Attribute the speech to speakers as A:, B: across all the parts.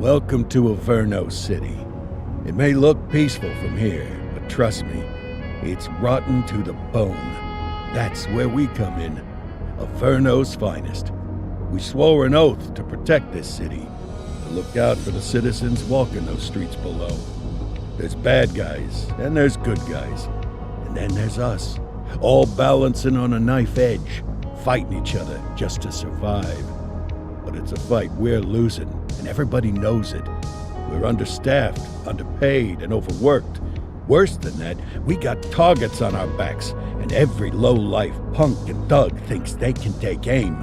A: Welcome to Averno City. It may look peaceful from here, but trust me, it's rotten to the bone. That's where we come in. Averno's finest. We swore an oath to protect this city, to look out for the citizens walking those streets below. There's bad guys, and there's good guys. And then there's us, all balancing on a knife edge, fighting each other just to survive. But it's a fight we're losing, and everybody knows it. We're understaffed, underpaid, and overworked. Worse than that, we got targets on our backs, and every low-life punk and thug thinks they can take aim.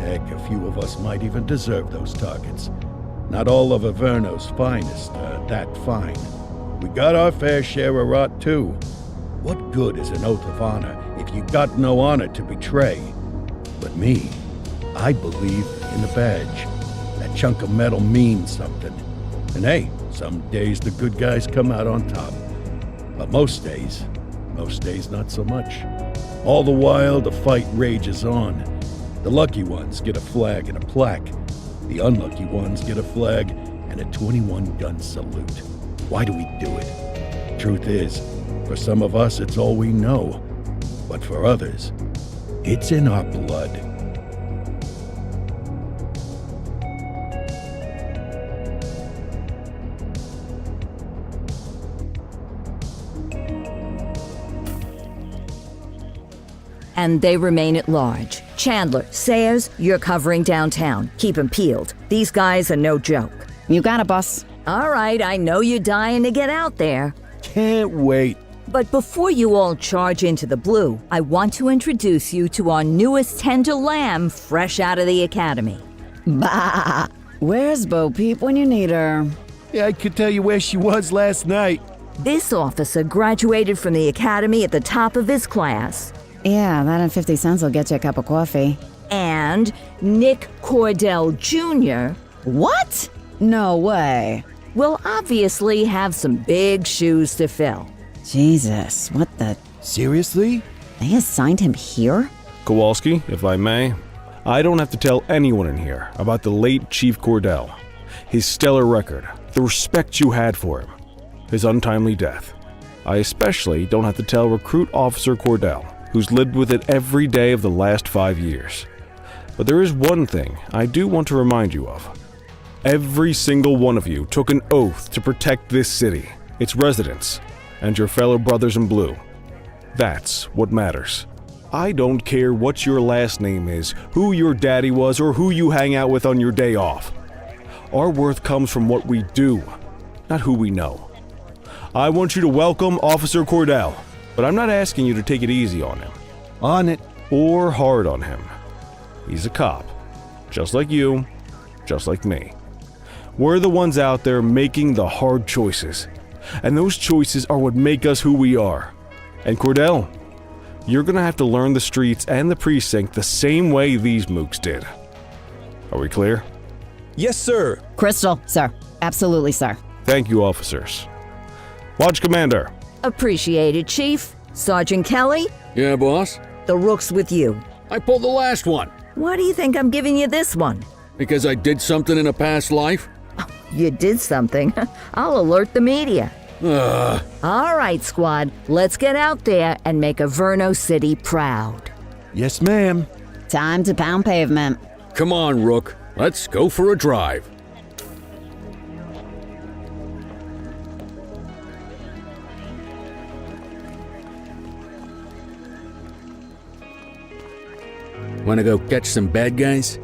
A: Heck, a few of us might even deserve those targets. Not all of Averno's finest are that fine. We got our fair share of rot, too. What good is an oath of honor if you got no honor to betray? But me, I believe in the badge. That chunk of metal means something. And hey, some days the good guys come out on top. But most days not so much. All the while, the fight rages on. The lucky ones get a flag and a plaque. The unlucky ones get a flag and a 21-gun salute. Why do we do it? Truth is, for some of us, it's all we know. But for others, it's in our blood.
B: And they remain at large. Chandler, Sayers, you're covering downtown. Keep 'em peeled. These guys are no joke.
C: You got it, boss.
B: All right, I know you're dying to get out there.
A: Can't wait.
B: But before you all charge into the blue, I want to introduce you to our newest tender lamb fresh out of the academy.
C: Bah! Where's Bo Peep when you need her?
A: Yeah, I could tell you where she was last night.
B: This officer graduated from the academy at the top of his class.
C: Yeah, that and 50 cents will get you a cup of coffee.
B: And Nick Cordell Jr.
C: What? No way.
B: will obviously have some big shoes to fill.
C: Jesus, what the...
A: Seriously?
C: They assigned him here?
D: Kowalski, if I may, I don't have to tell anyone in here about the late Chief Cordell, his stellar record, the respect you had for him, his untimely death. I especially don't have to tell Recruit Officer Cordell, who's lived with it every day of the last 5 years. But there is one thing I do want to remind you of. Every single one of you took an oath to protect this city, its residents, and your fellow brothers in blue. That's what matters. I don't care what your last name is, who your daddy was, or who you hang out with on your day off. Our worth comes from what we do, not who we know. I want you to welcome Officer Cordell, but I'm not asking you to take it easy on him.
A: On it.
D: Or hard on him. He's a cop, just like you, just like me. We're the ones out there making the hard choices, and those choices are what make us who we are. And Cordell, you're gonna have to learn the streets and the precinct the same way these mooks did. Are we clear?
E: Yes, sir.
C: Crystal, sir. Absolutely, sir.
D: Thank you, officers. Watch Commander.
B: Appreciated, Chief. Sergeant Kelly,
F: Yeah, boss?
B: the rook's with you.
F: I pulled the last one.
B: Why do you think I'm giving you this one?
F: Because I did something in a past life?
B: You did something. I'll alert the media.
F: Ugh.
B: All right, squad, let's get out there and make Averno City proud.
A: Yes, ma'am.
C: Time to pound pavement.
F: Come on, Rook. Let's go for a drive. Wanna go catch some bad guys?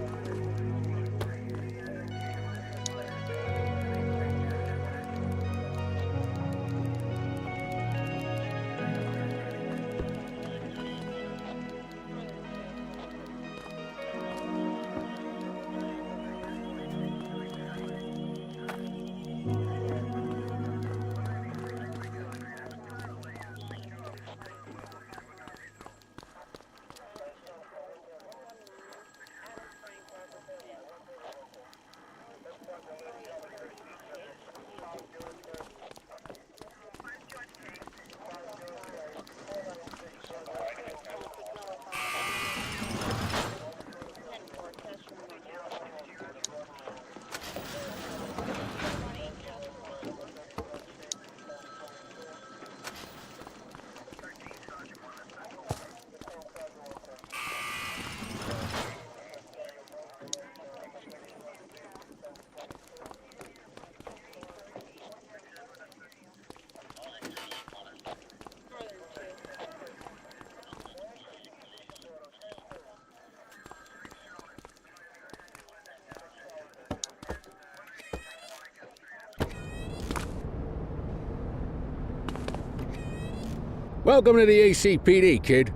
F: Welcome to the ACPD, kid.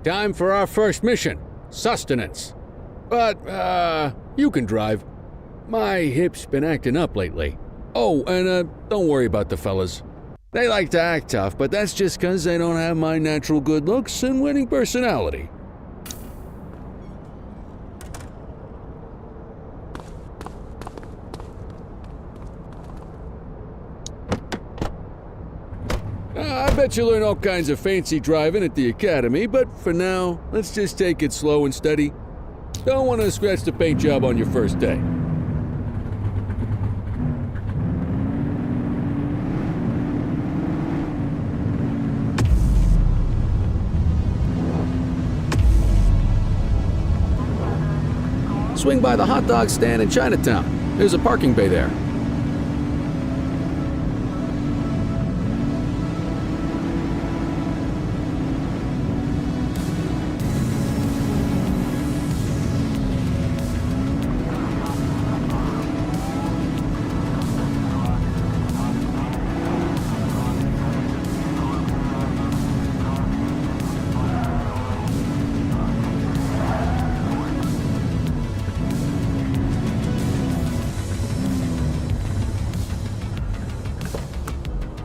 F: Time for our first mission, sustenance. But, you can drive. My hip's been acting up lately. Oh, and, don't worry about the fellas. They like to act tough, but that's just 'cause they don't have my natural good looks and winning personality. I bet you learn all kinds of fancy driving at the academy, but for now, let's just take it slow and steady. Don't want to scratch the paint job on your first day. Swing by the hot dog stand in Chinatown. There's a parking bay there.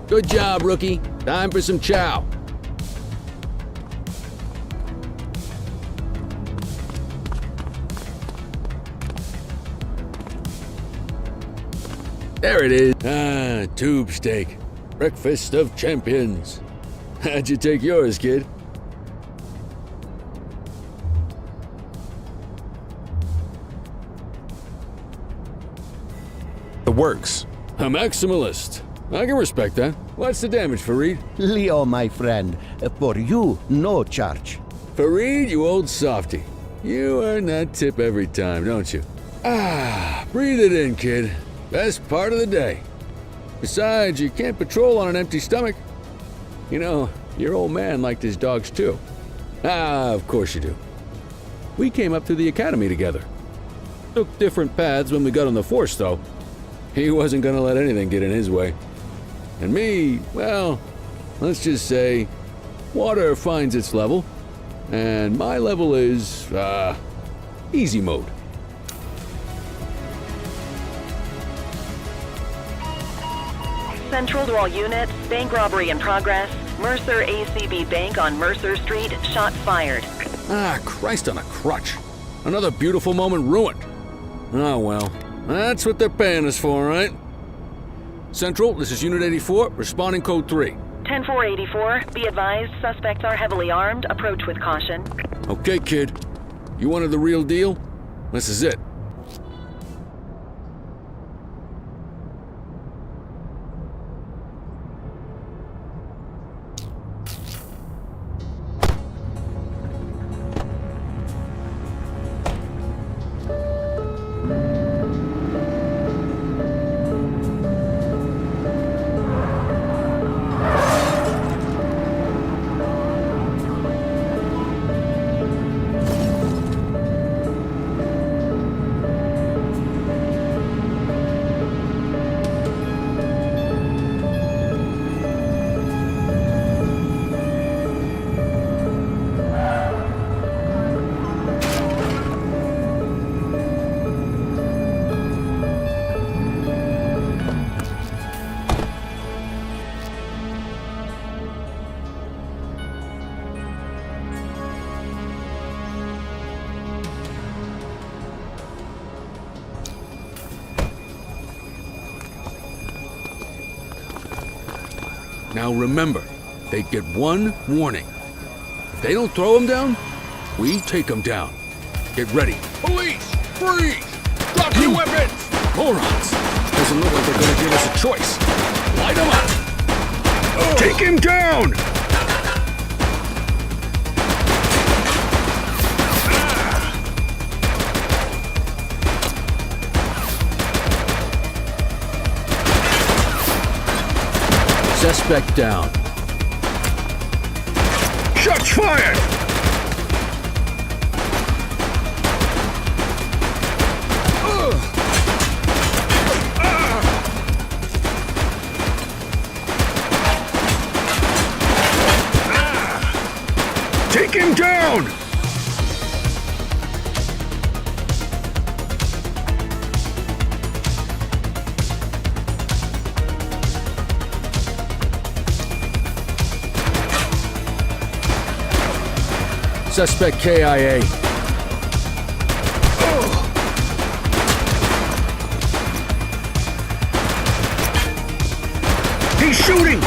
F: Good job, rookie. Time for some chow. There it is. Ah, tube steak. Breakfast of champions. How'd you take yours, kid?
D: The works.
F: A maximalist. I can respect that. What's the damage, Fareed?
E: Leo, my friend, for you, no charge.
F: Fareed, you old softy. You earn that tip every time, don't you? Ah, breathe it in, kid. Best part of the day. Besides, you can't patrol on an empty stomach. You know, your old man liked his dogs too. Ah, of course you do. We came up through the academy together. Took different paths when we got on the force, though. He wasn't gonna let anything get in his way. And me, well, let's just say, water finds its level, and my level is, easy mode.
G: Central to all units, bank robbery in progress. Mercer ACB Bank on Mercer Street, shots fired.
F: Ah, Christ on a crutch. Another beautiful moment ruined. Oh well, that's what they're paying us for, right? Central, this is Unit 84, responding code 3.
G: 10-484, be advised, suspects are heavily armed, approach with caution.
F: Okay, kid. You wanted the real deal? This is it. Now remember, they get one warning. If they don't throw them down, we take them down. Get ready. Police! Freeze! Drop your weapons! Morons! Doesn't look like they're gonna give us a choice. Light them up! Take him down! Suspect down. Shots fired!
A: down!
F: Suspect KIA.
A: He's shooting!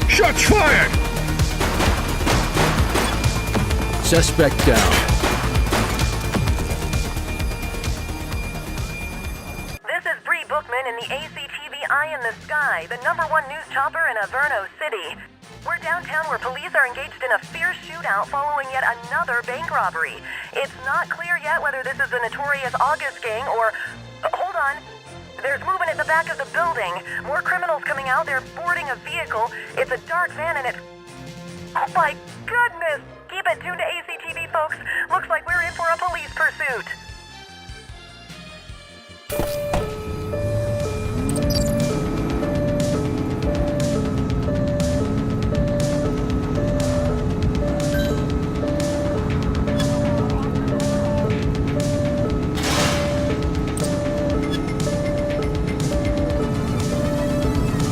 A: Shots fired!
F: Suspect down.
H: This is Bree Bookman in the ACTV Eye in the Sky, the #1 news chopper in Averno City. We're downtown where police are engaged in a fierce shootout following yet another bank robbery. It's not clear yet whether this is the notorious August gang or... hold on. There's movement at the back of the building. More criminals coming out. They're boarding a vehicle. It's a dark van and it's... oh my goodness! Keep it tuned to ACTV, folks. Looks like we're in for a police pursuit.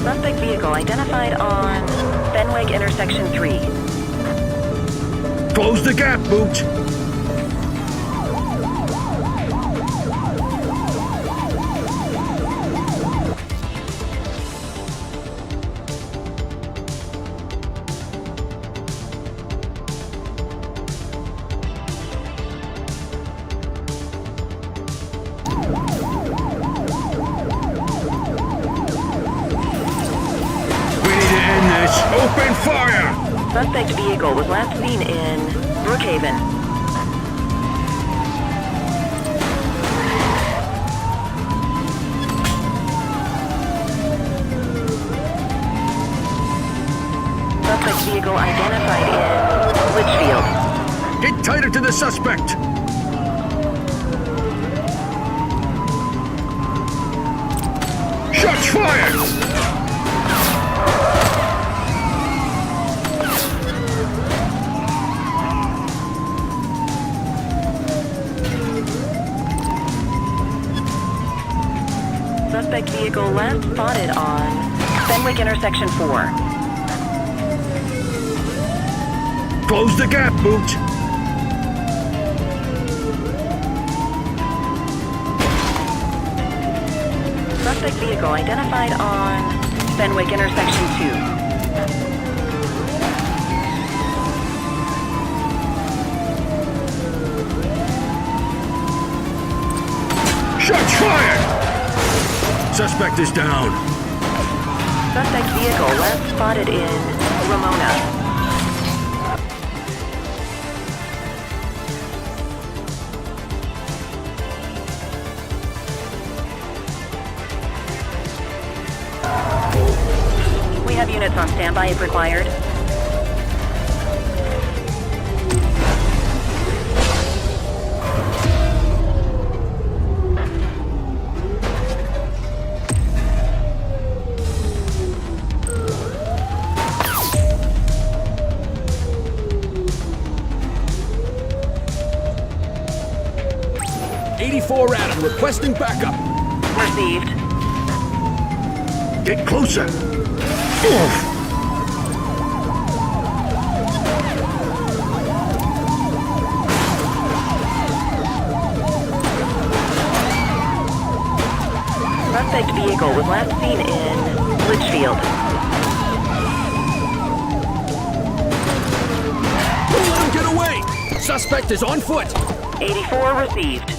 H: Suspect vehicle identified on Fenwick intersection 3.
A: Close the gap, Booch! Open fire!
H: Suspect vehicle was last seen in Brookhaven. Suspect vehicle identified in Litchfield.
A: Get tighter to the suspect! Shots fired!
H: Suspect vehicle last spotted on Fenwick intersection 4.
A: Close the gap, Booch!
H: Suspect vehicle identified on Fenwick intersection 2.
A: Shots fired! Suspect is down.
H: Suspect vehicle last spotted in Ramona. We have units on standby if required.
F: Adam, requesting backup.
H: Received.
A: Get closer! Oof.
H: Suspect vehicle was last seen in Litchfield.
F: Don't let him get away! Suspect is on foot!
H: 84 received.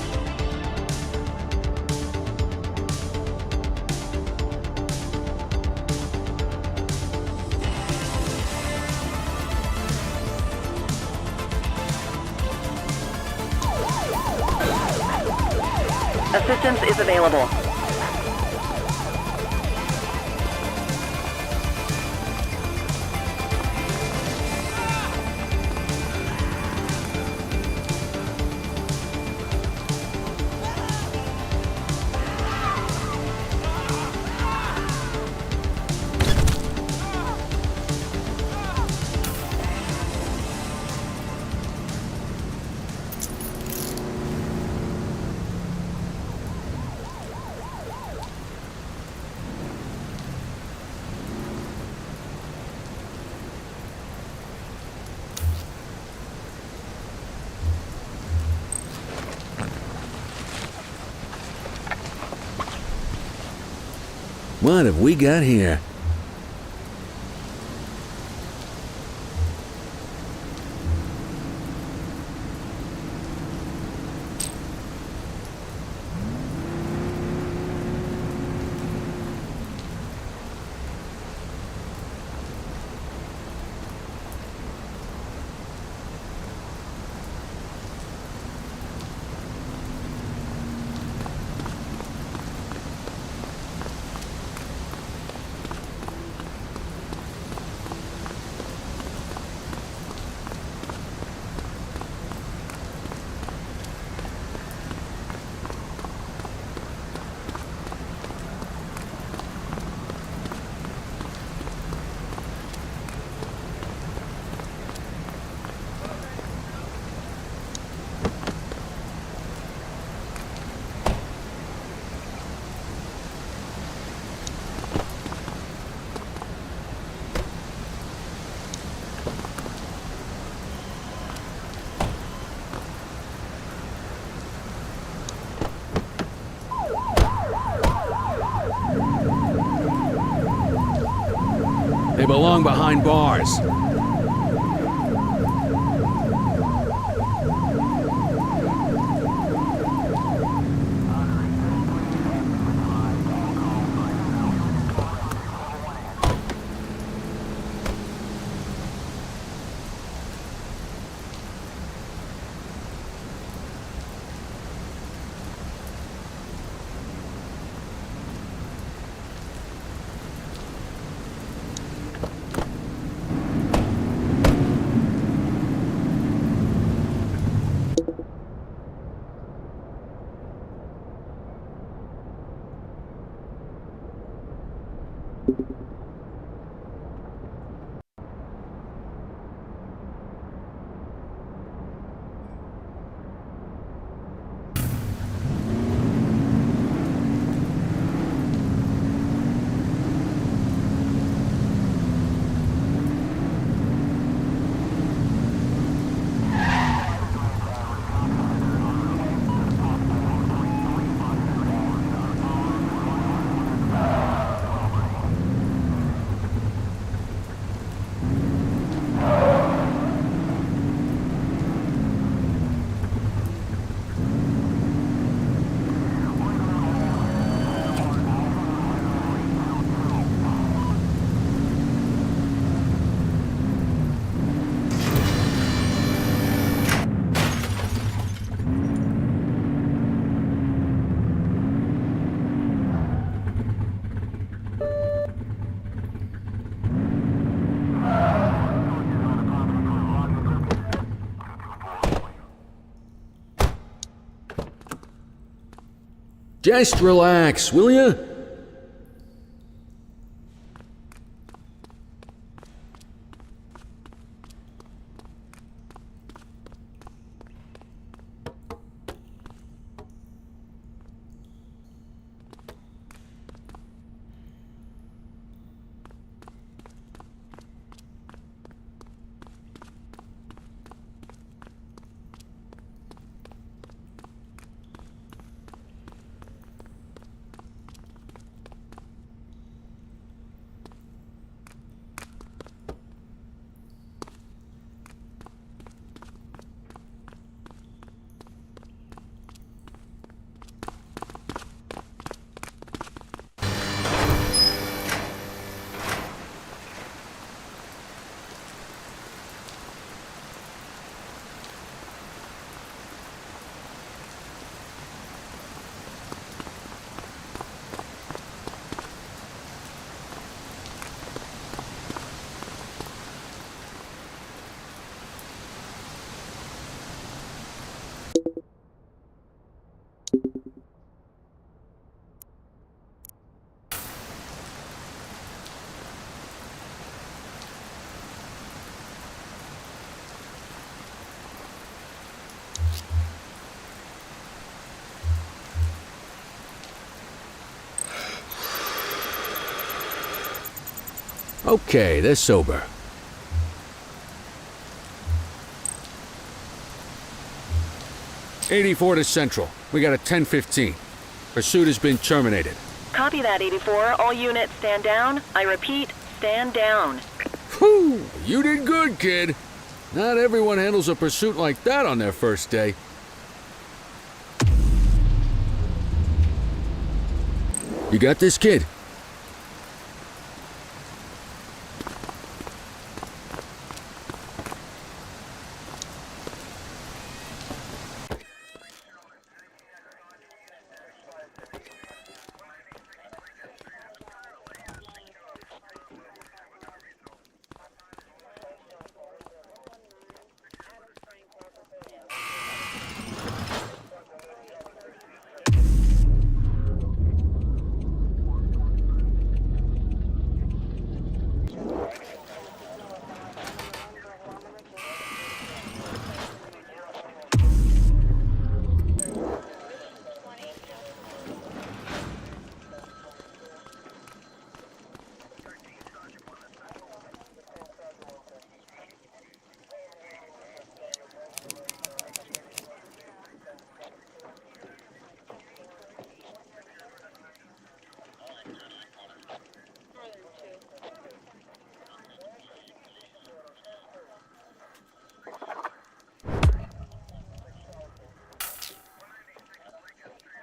G: Assistance is available.
F: What have we got here? They belong behind bars. Just relax, will ya? Okay, they're sober. '84 to Central. We got a 10:15. Pursuit has been terminated.
G: Copy that, 84. All units stand down. I repeat, stand down.
F: Whew! You did good, kid. Not everyone handles a pursuit like that on their first day. You got this, kid?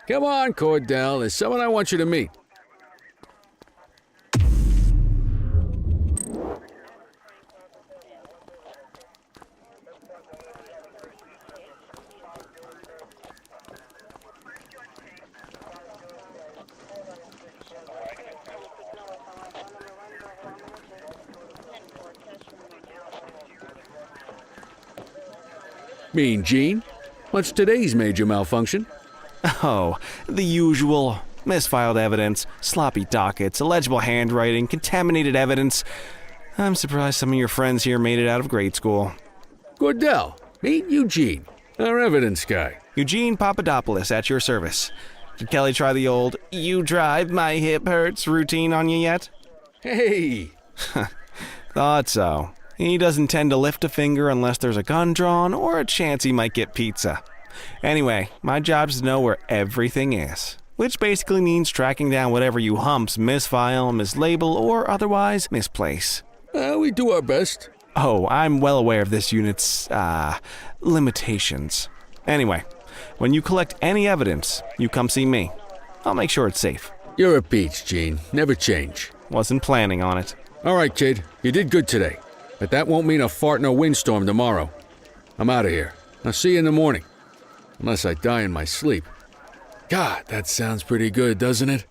F: Come on, Cordell. There's someone I want you to meet. Mean Gene? What's today's major malfunction?
D: Oh, the usual. Misfiled evidence, sloppy dockets, illegible handwriting, contaminated evidence. I'm surprised some of your friends here made it out of grade school.
F: Cordell, meet Eugene, our evidence guy.
D: Eugene Papadopoulos at your service. Did Kelly try the old, "you drive, my hip hurts" routine on you yet?
F: Hey!
D: Thought so. He doesn't tend to lift a finger unless there's a gun drawn or a chance he might get pizza. Anyway, my job's to know where everything is, which basically means tracking down whatever you humps misfile, mislabel, or otherwise misplace.
F: We do our best.
D: Oh, I'm well aware of this unit's, limitations. Anyway, when you collect any evidence, you come see me. I'll make sure it's safe.
F: You're a peach, Gene. Never change.
D: Wasn't planning on it.
F: All right, kid. You did good today. But that won't mean a fart in a windstorm tomorrow. I'm out of here. I'll see you in the morning. Unless I die in my sleep. God, that sounds pretty good, doesn't it?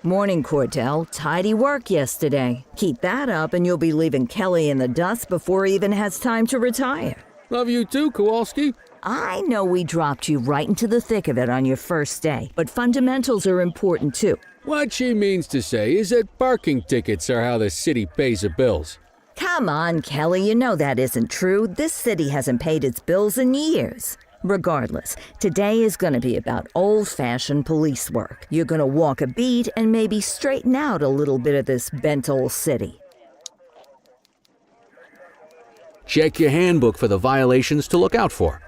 B: Morning, Cordell. Tidy work yesterday. Keep that up and you'll be leaving Kelly in the dust before he even has time to retire.
F: Love you too, Kowalski.
B: I know we dropped you right into the thick of it on your first day, but fundamentals are important too.
F: What she means to say is that parking tickets are how the city pays the bills.
B: Come on, Kelly, you know that isn't true. This city hasn't paid its bills in years. Regardless, today is going to be about old-fashioned police work. You're going to walk a beat and maybe straighten out a little bit of this bent old city.
F: Check your handbook for the violations to look out for.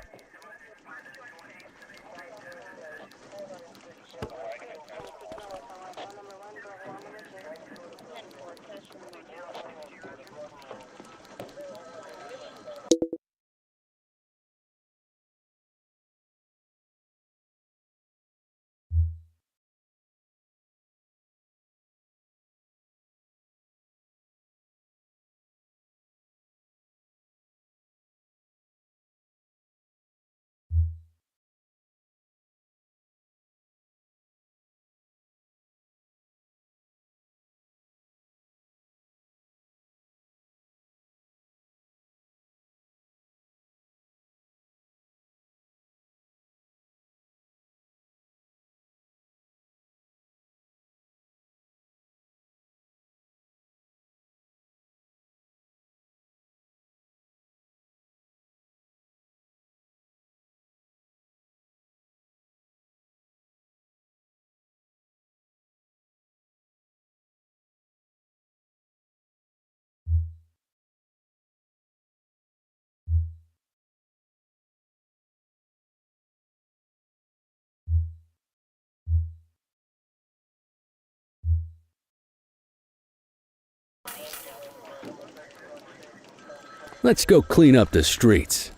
F: Let's go clean up the streets.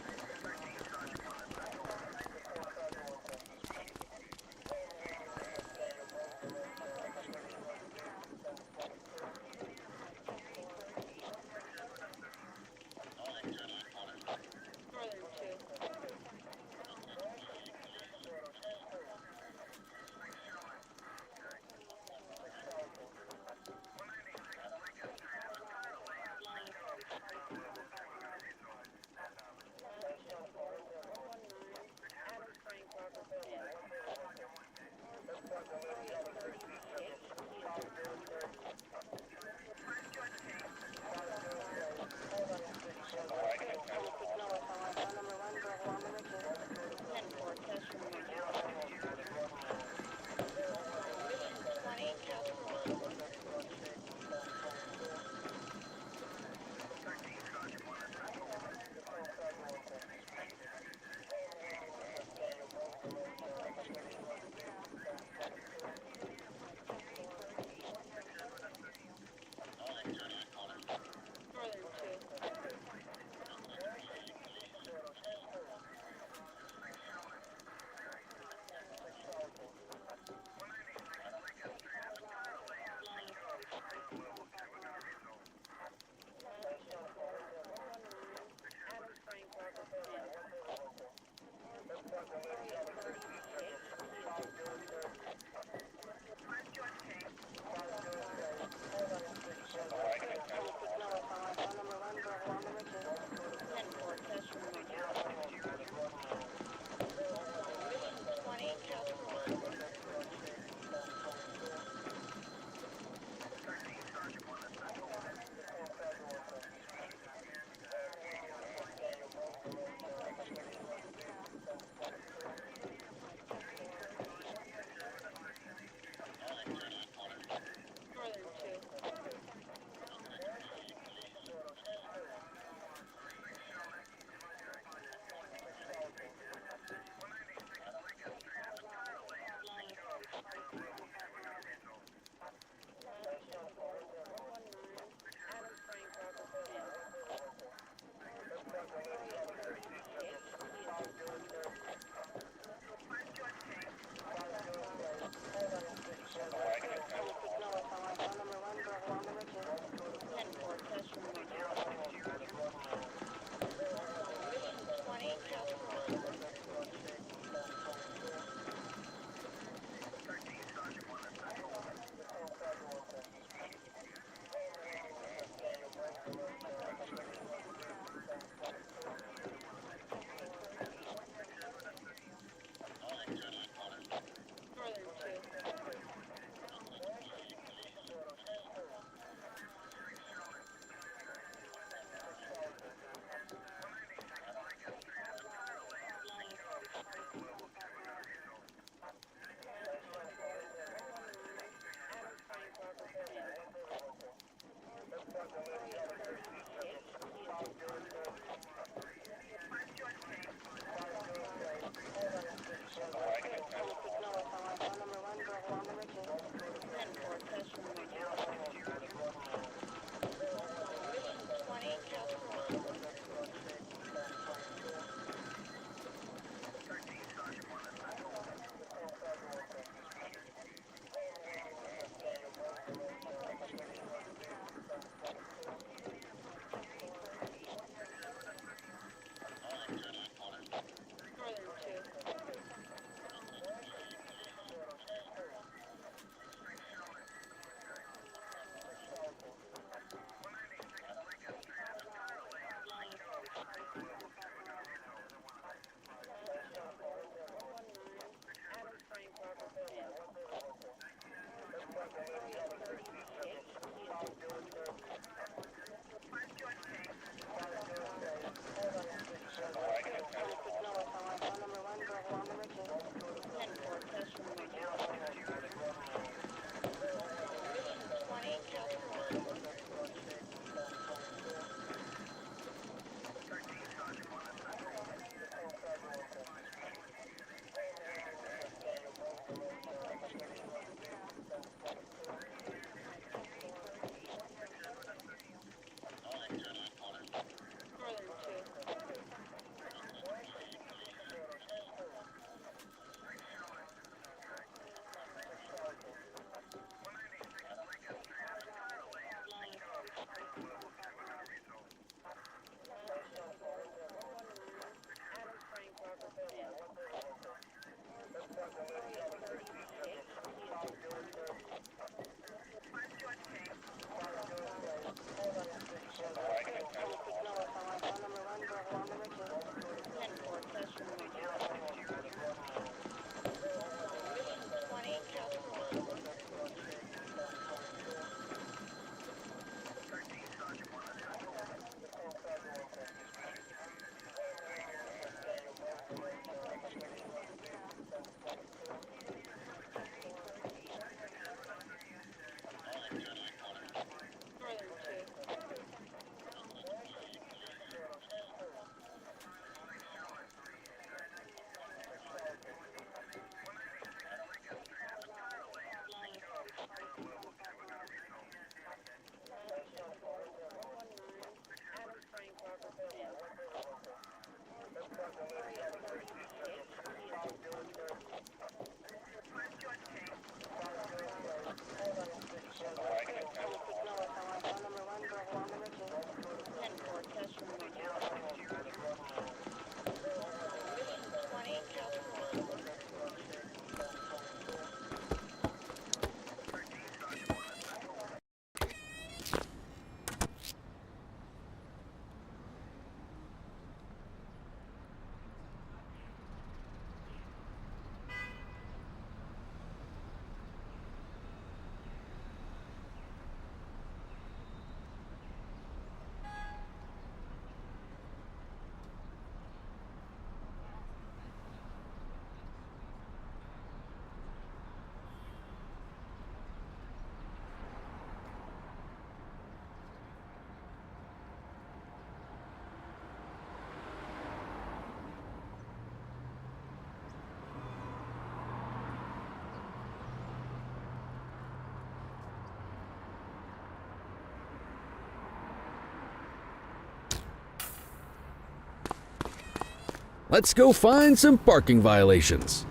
F: let's go find some parking violations.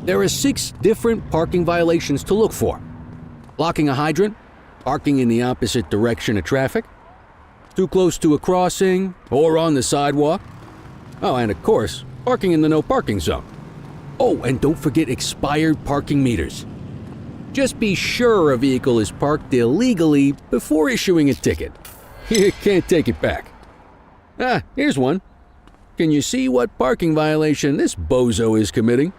F: There are 6 different parking violations to look for. Blocking a hydrant, parking in the opposite direction of traffic, too close to a crossing or on the sidewalk. Oh, and of course, parking in the no parking zone. Oh, and don't forget expired parking meters. Just be sure a vehicle is parked illegally before issuing a ticket. You can't take it back. Ah, here's one. Can you see what parking violation this bozo is committing?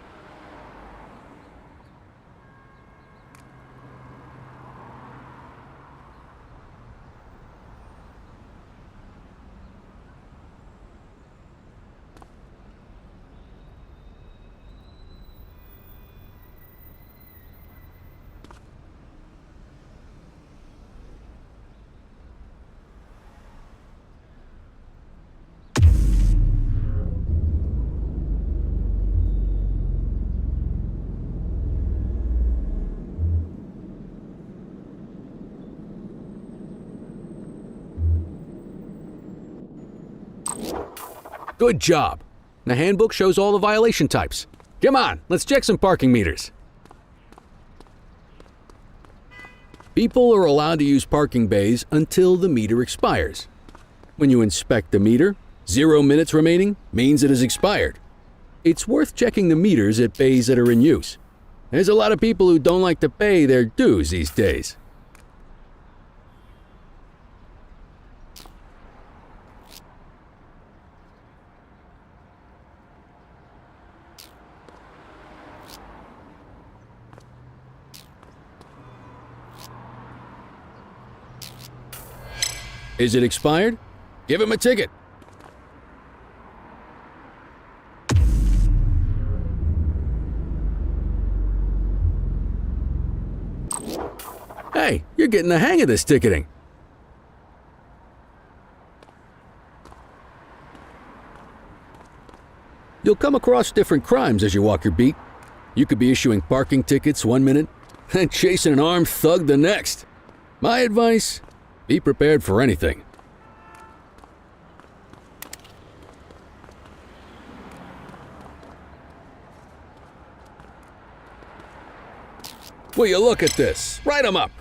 F: Good job. The handbook shows all the violation types. Come on, let's check some parking meters. People are allowed to use parking bays until the meter expires. When you inspect the meter, 0 minutes remaining means it has expired. It's worth checking the meters at bays that are in use. There's a lot of people who don't like to pay their dues these days. Is it expired? Give him a ticket. Hey, you're getting the hang of this ticketing. You'll come across different crimes as you walk your beat. You could be issuing parking tickets 1 minute and chasing an armed thug the next. My advice? Be prepared for anything. Will you look at this? Write 'em up.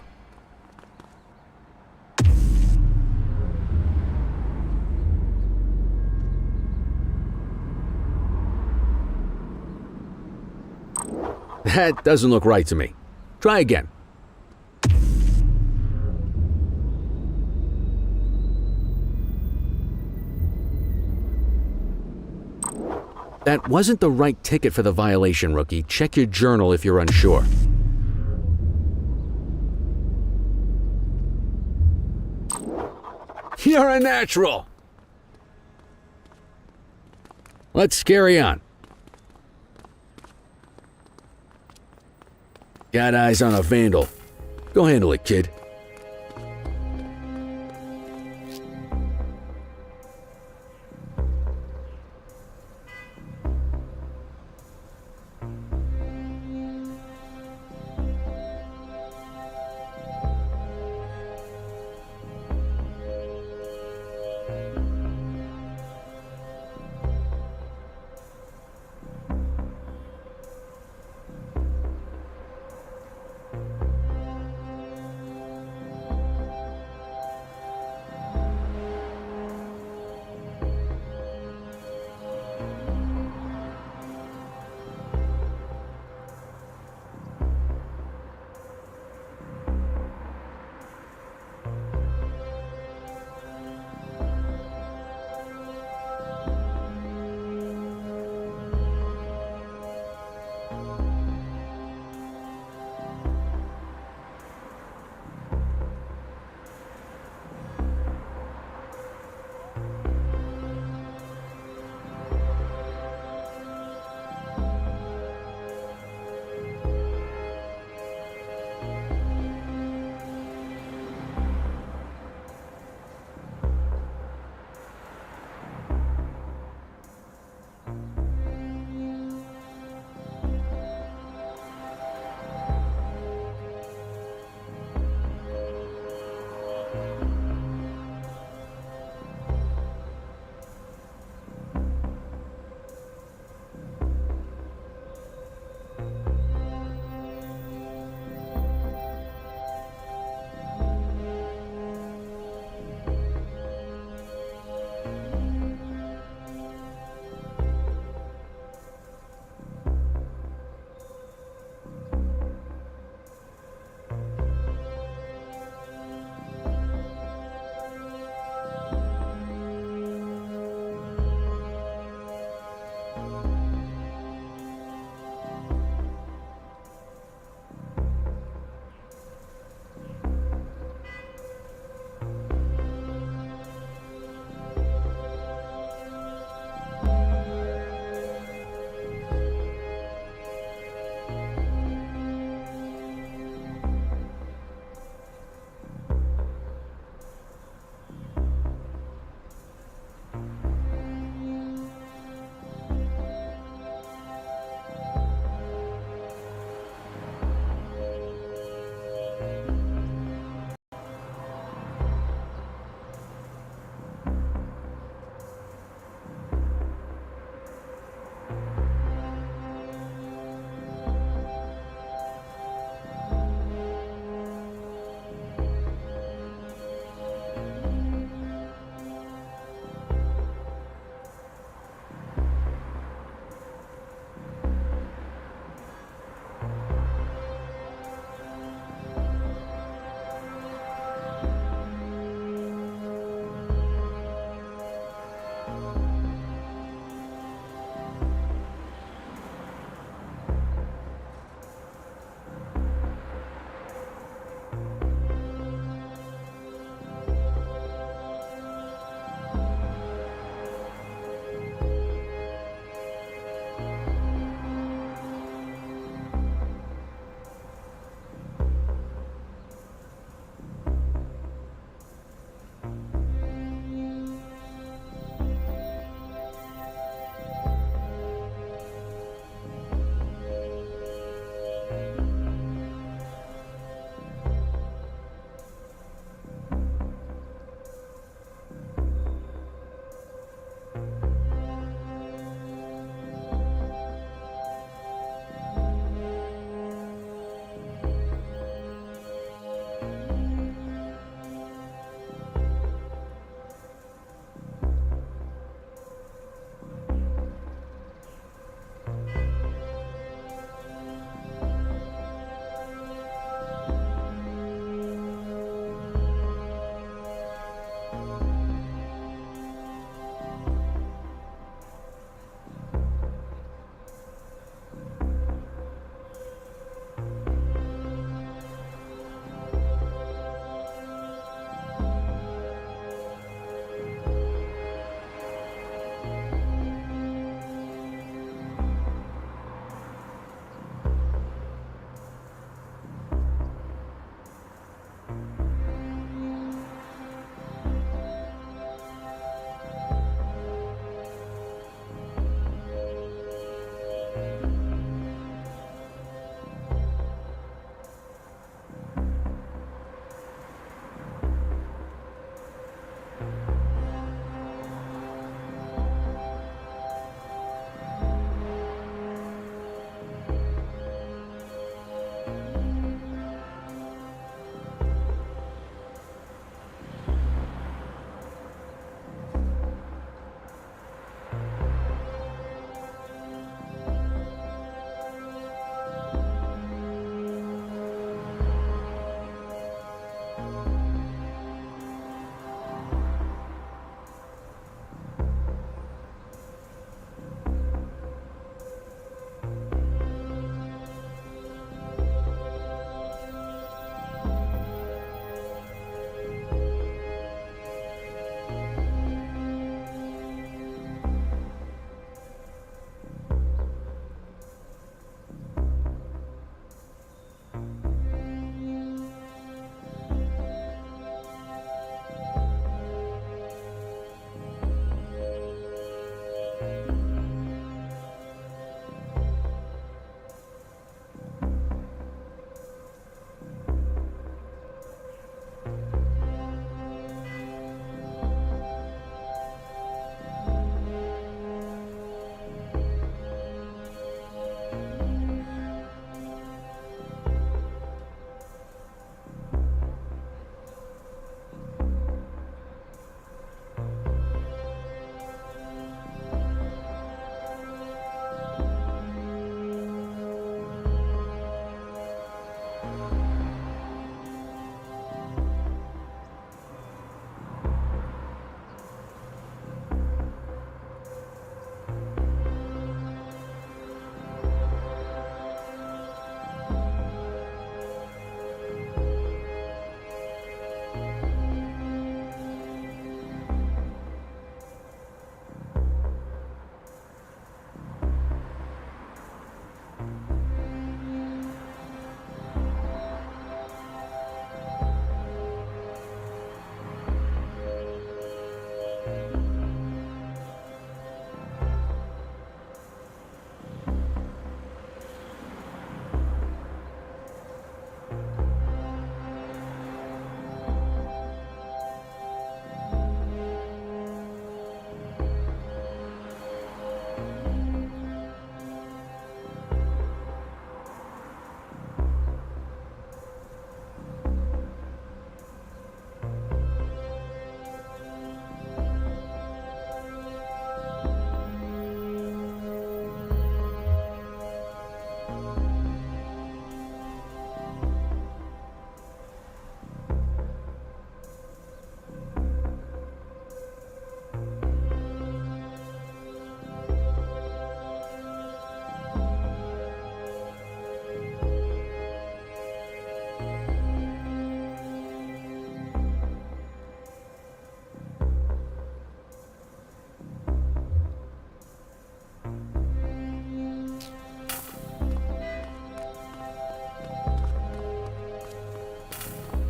F: That doesn't look right to me. Try again. That wasn't the right ticket for the violation, rookie. Check your journal if you're unsure. You're a natural! Let's carry on. Got eyes on a vandal. Go handle it, kid.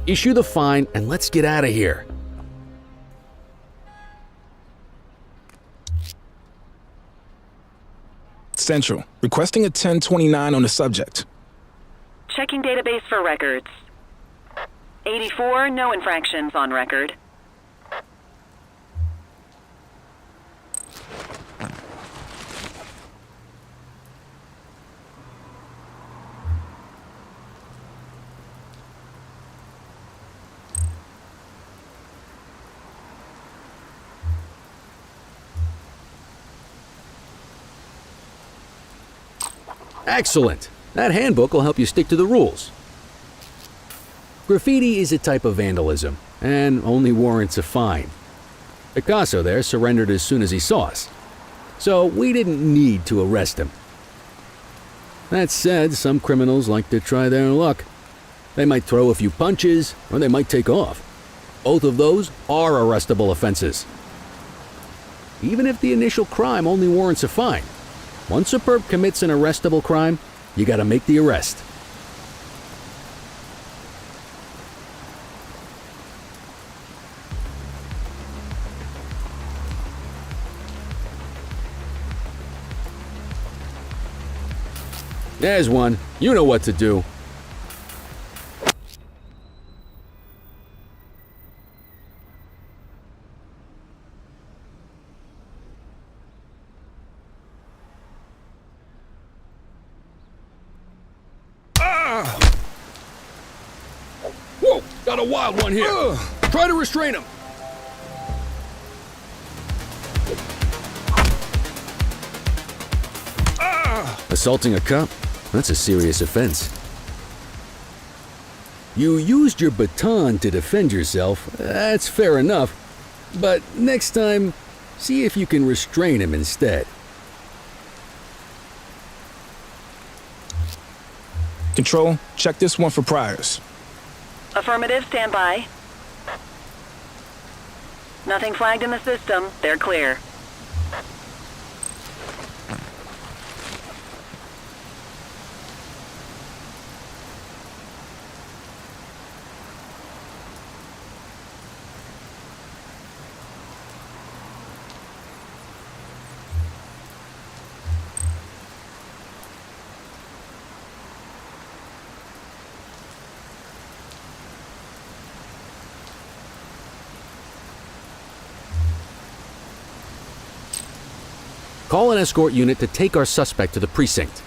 F: issue the fine, and let's get out of here.
I: Central, requesting a 1029 on the subject.
G: Checking database for records. 84, no infractions on record.
F: Excellent. That handbook will help you stick to the rules. Graffiti is a type of vandalism, and only warrants a fine. Picasso there surrendered as soon as he saw us, so we didn't need to arrest him. That said, some criminals like to try their luck. They might throw a few punches, or they might take off. Both of those are arrestable offenses. Even if the initial crime only warrants a fine, once a perp commits an arrestable crime, you gotta make the arrest. There's one. You know what to do. Whoa! Got a wild one here. Try to restrain him. Assaulting a cop? That's a serious offense. You used your baton to defend yourself. That's fair enough. But next time, see if you can restrain him instead.
I: Control, check this one for priors.
G: Affirmative, stand by. Nothing flagged in the system. They're clear.
F: Call an escort unit to take our suspect to the precinct.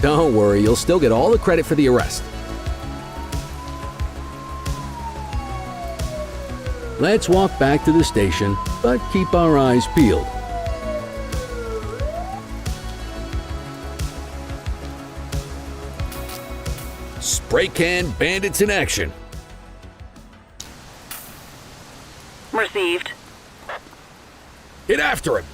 F: Don't worry, you'll still get all the credit for the arrest. Let's walk back to the station, but keep our eyes peeled. Spray can bandits in action.
G: Received.
F: Get after him.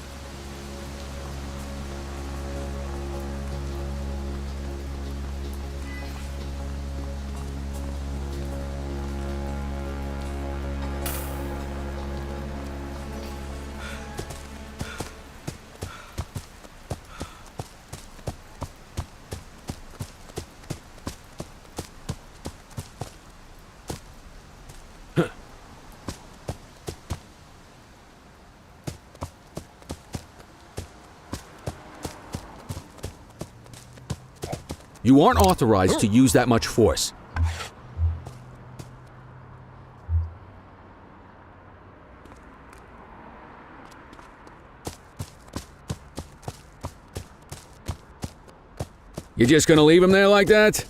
F: You aren't authorized to use that much force. You just gonna leave him there like that?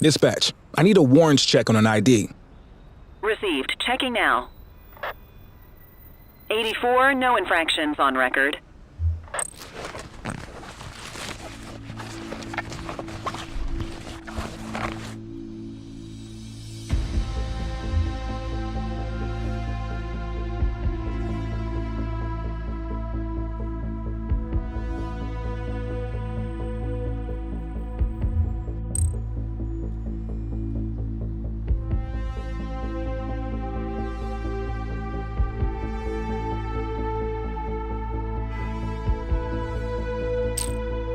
I: Dispatch, I need a warrants check on an ID.
G: Received. Checking now. 84, no infractions on record.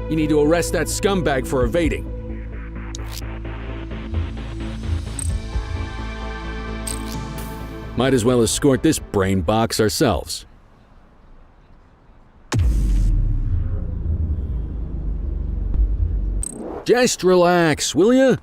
F: You need to arrest that scumbag for evading. Might as well escort this brain box ourselves. Just relax, will ya?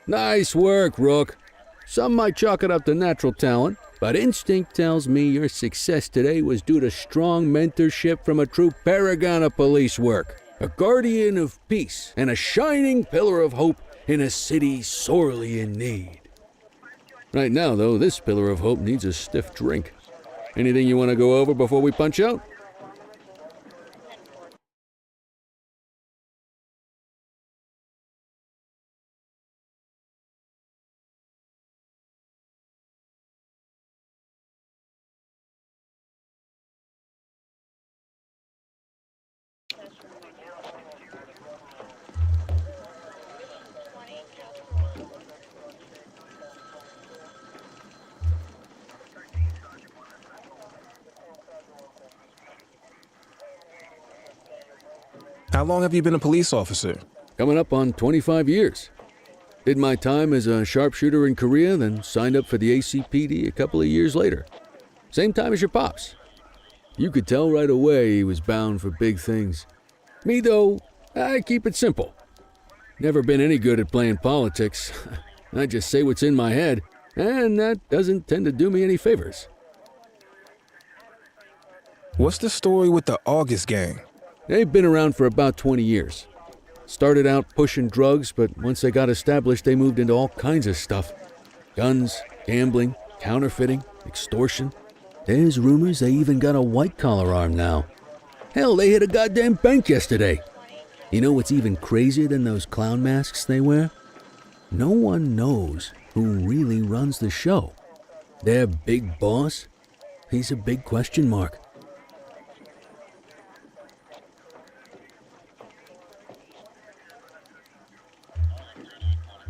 F: Nice work, Rook. Some might chalk it up to natural talent, but instinct tells me your success today was due to strong mentorship from a true paragon of police work, a guardian of peace, and a shining pillar of hope in a city sorely in need. Right now, though, this pillar of hope needs a stiff drink. Anything you want to go over before we punch out?
I: How long have you been a police officer?
F: Coming up on 25 years. Did my time as a sharpshooter in Korea, then signed up for the ACPD a couple of years later. Same time as your pops. You could tell right away he was bound for big things. Me, though, I keep it simple. Never been any good at playing politics. I just say what's in my head, and that doesn't tend to do me any favors.
I: What's the story with the August gang?
F: They've been around for about 20 years. Started out pushing drugs, but once they got established, they moved into all kinds of stuff. Guns, gambling, counterfeiting, extortion. There's rumors they even got a white-collar arm now. Hell, they hit a goddamn bank yesterday. You know what's even crazier than those clown masks they wear? No one knows who really runs the show. Their big boss? He's a big question mark.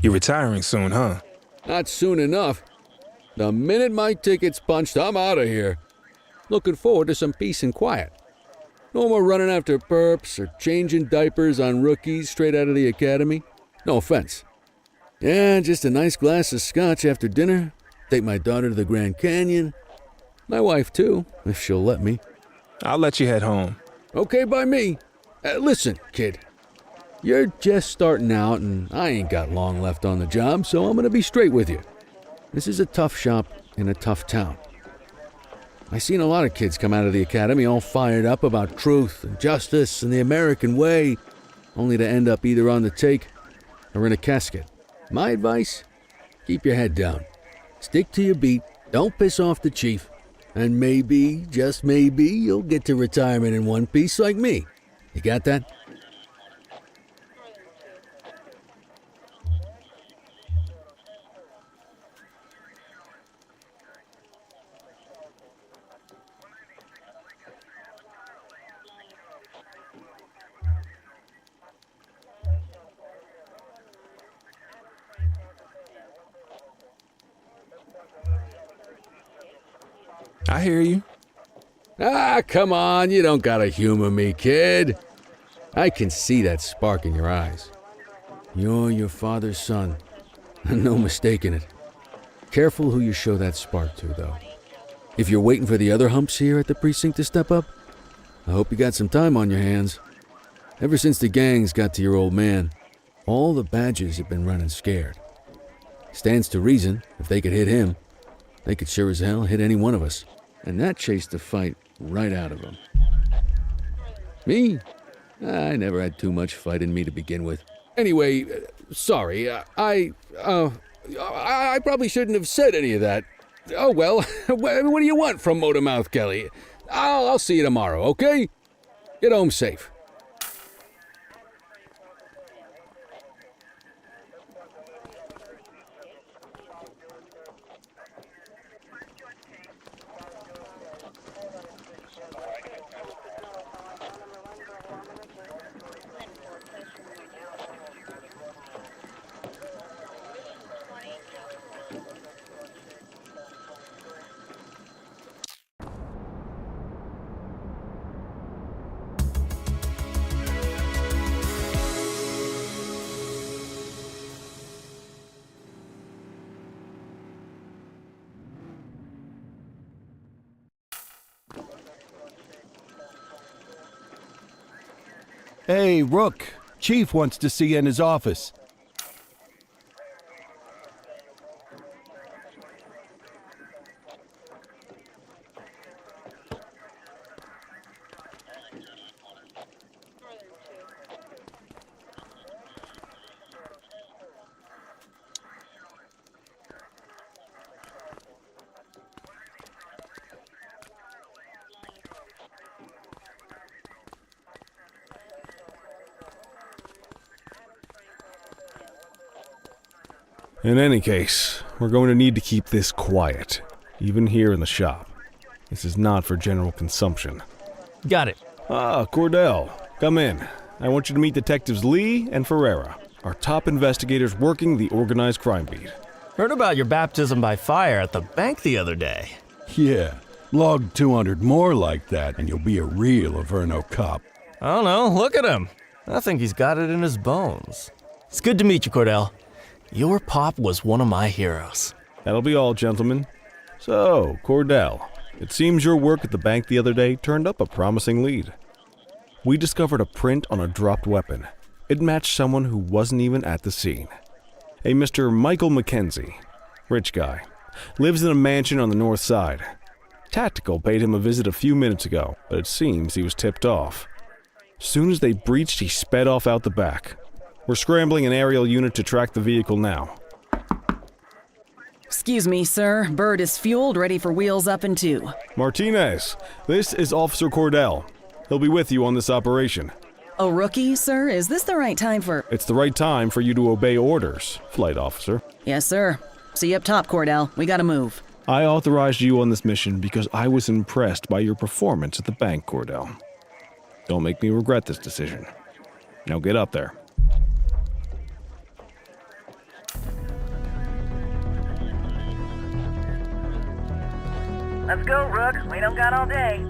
I: You're retiring soon, huh?
F: Not soon enough. The minute my ticket's punched, I'm out of here. Looking forward to some peace and quiet. No more running after perps or changing diapers on rookies straight out of the academy. No offense. Yeah, just a nice glass of scotch after dinner. Take my daughter to the Grand Canyon. My wife, too, if she'll let me.
I: I'll let you head home.
F: Okay by me. Listen, kid. You're just starting out, and I ain't got long left on the job, so I'm gonna be straight with you. This is a tough shop in a tough town. I seen a lot of kids come out of the academy all fired up about truth and justice and the American way, only to end up either on the take or in a casket. My advice? Keep your head down. Stick to your beat, don't piss off the chief, and maybe, just maybe, you'll get to retirement in one piece like me. You got that?
I: I hear you.
F: Ah, come on, you don't gotta humor me, kid. I can see that spark in your eyes. You're your father's son. No mistaking it. Careful who you show that spark to, though. If you're waiting for the other humps here at the precinct to step up, I hope you got some time on your hands. Ever since the gangs got to your old man, all the badges have been running scared. Stands to reason, if they could hit him, they could sure as hell hit any one of us. And that chased the fight right out of him. Me? I never had too much fight in me to begin with. Anyway, sorry, I probably shouldn't have said any of that. Oh well, what do you want from Motormouth Kelly? I'll see you tomorrow, okay? Get home safe.
A: Hey, Rook. Chief wants to see you in his office.
D: In any case, we're going to need to keep this quiet, even here in the shop. This is not for general consumption.
J: Got it.
D: Ah, Cordell, come in. I want you to meet Detectives Lee and Ferreira, our top investigators working the organized crime beat.
J: Heard about your baptism by fire at the bank the other day.
A: Yeah, log 200 more like that and you'll be a real Averno cop.
J: I don't know, look at him. I think he's got it in his bones. It's good to meet you, Cordell. Your pop was one of my heroes.
D: That'll be all, gentlemen. So, Cordell, it seems your work at the bank the other day turned up a promising lead. We discovered a print on a dropped weapon. It matched someone who wasn't even at the scene. A Mr. Michael Mackenzie, rich guy, lives in a mansion on the north side. Tactical paid him a visit a few minutes ago, but it seems he was tipped off. Soon as they breached, he sped off out the back. We're scrambling an aerial unit to track the vehicle now.
C: Excuse me, sir. Bird is fueled, ready for wheels up in 2.
D: Martinez, this is Officer Cordell. He'll be with you on this operation.
C: A rookie, sir? Is this the right time for...
D: It's the right time for you to obey orders, Flight Officer.
C: Yes, sir. See you up top, Cordell. We gotta move.
D: I authorized you on this mission because I was impressed by your performance at the bank, Cordell. Don't make me regret this decision. Now get up there.
H: Let's go, Rook. We don't got all day.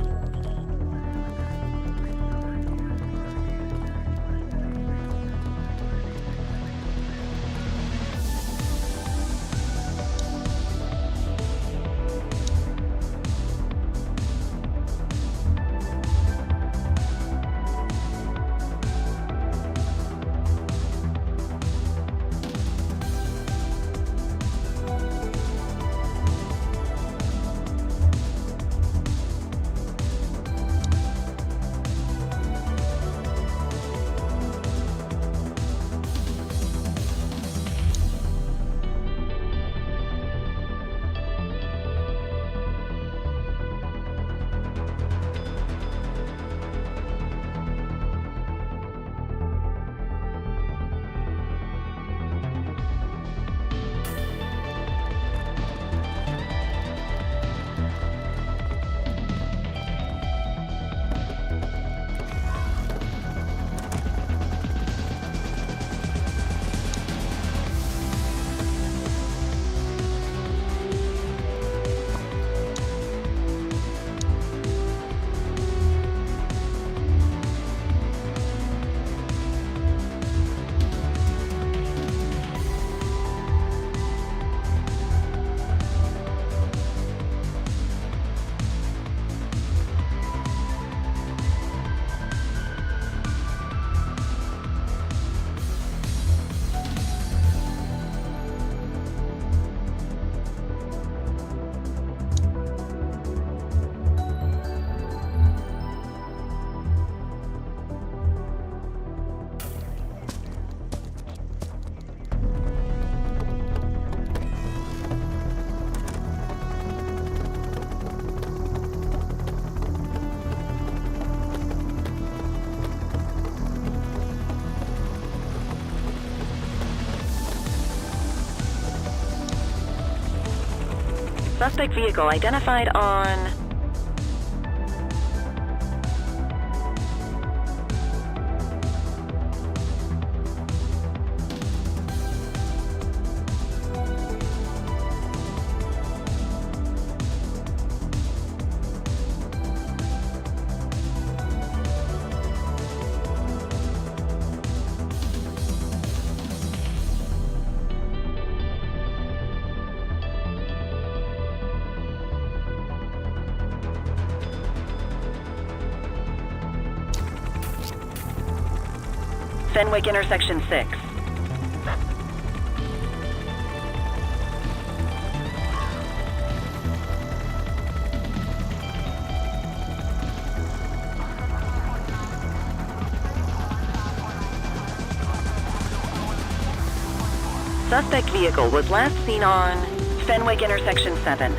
G: Suspect vehicle identified on... Fenwick intersection 6. Suspect vehicle was last seen on Fenwick intersection 7.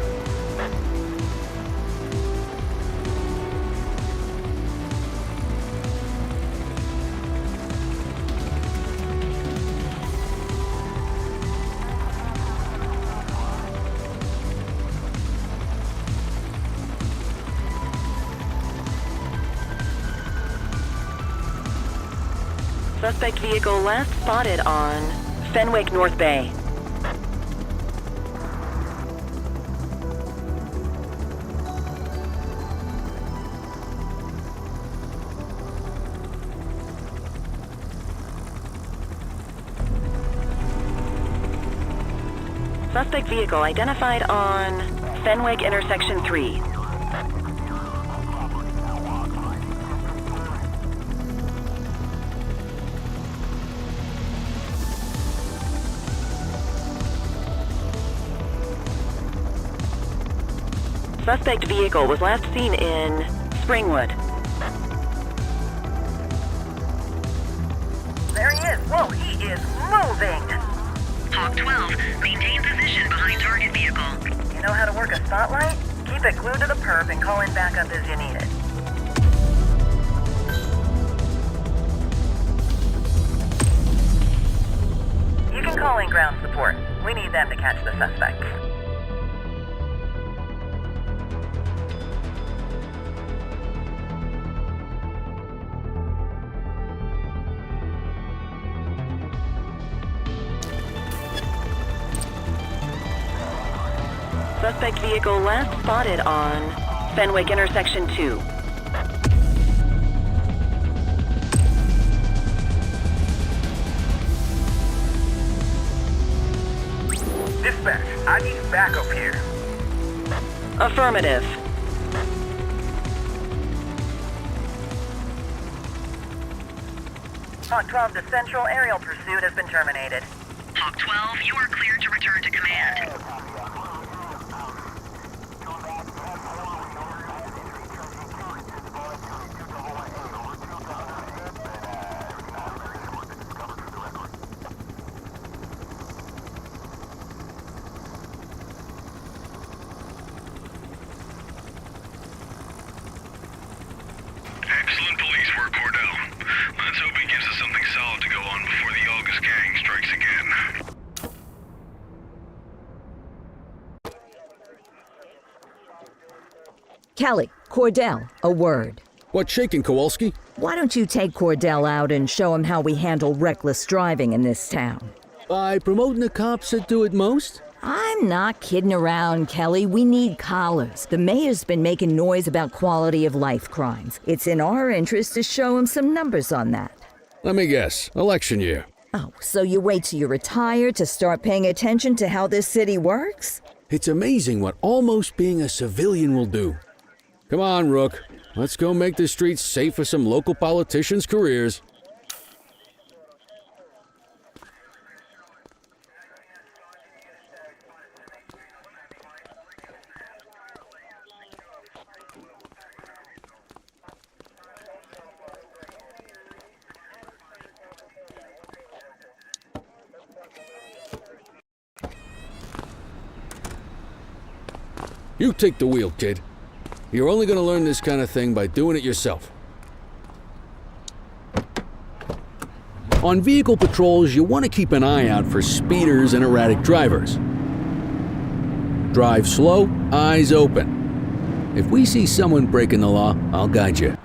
G: Suspect vehicle last spotted on Fenwick North Bay. Suspect vehicle identified on Fenwick intersection 3. Suspect vehicle was last seen in Springwood.
H: There he is. Whoa, he is moving.
G: Hawk 12, maintain position behind target vehicle.
H: You know how to work a spotlight? Keep it glued to the perp and call in backup as you need it. You can call in ground support. We need them to catch the suspects.
G: Suspect vehicle last spotted on Fenwick intersection 2.
K: Dispatch, I need backup here.
G: Affirmative.
H: Hawk 12 to Central, aerial pursuit has been terminated.
G: Hawk 12, you are cleared to return to command.
L: Excellent police work, Cordell. Let's hope he gives us something solid to go on before the August gang strikes again.
B: Kelly, Cordell, a word.
F: What's shaking, Kowalski?
B: Why don't you take Cordell out and show him how we handle reckless driving in this town?
F: By promoting the cops that do it most?
B: I'm not kidding around, Kelly. We need collars. The mayor's been making noise about quality of life crimes. It's in our interest to show him some numbers on that.
F: Let me guess. Election year.
B: Oh, so you wait till you retire to start paying attention to how this city works?
F: It's amazing what almost being a civilian will do. Come on, Rook. Let's go make the streets safe for some local politicians' careers. You take the wheel, kid. You're only gonna learn this kind of thing by doing it yourself. On vehicle patrols, you want to keep an eye out for speeders and erratic drivers. Drive slow, eyes open. If we see someone breaking the law, I'll guide you.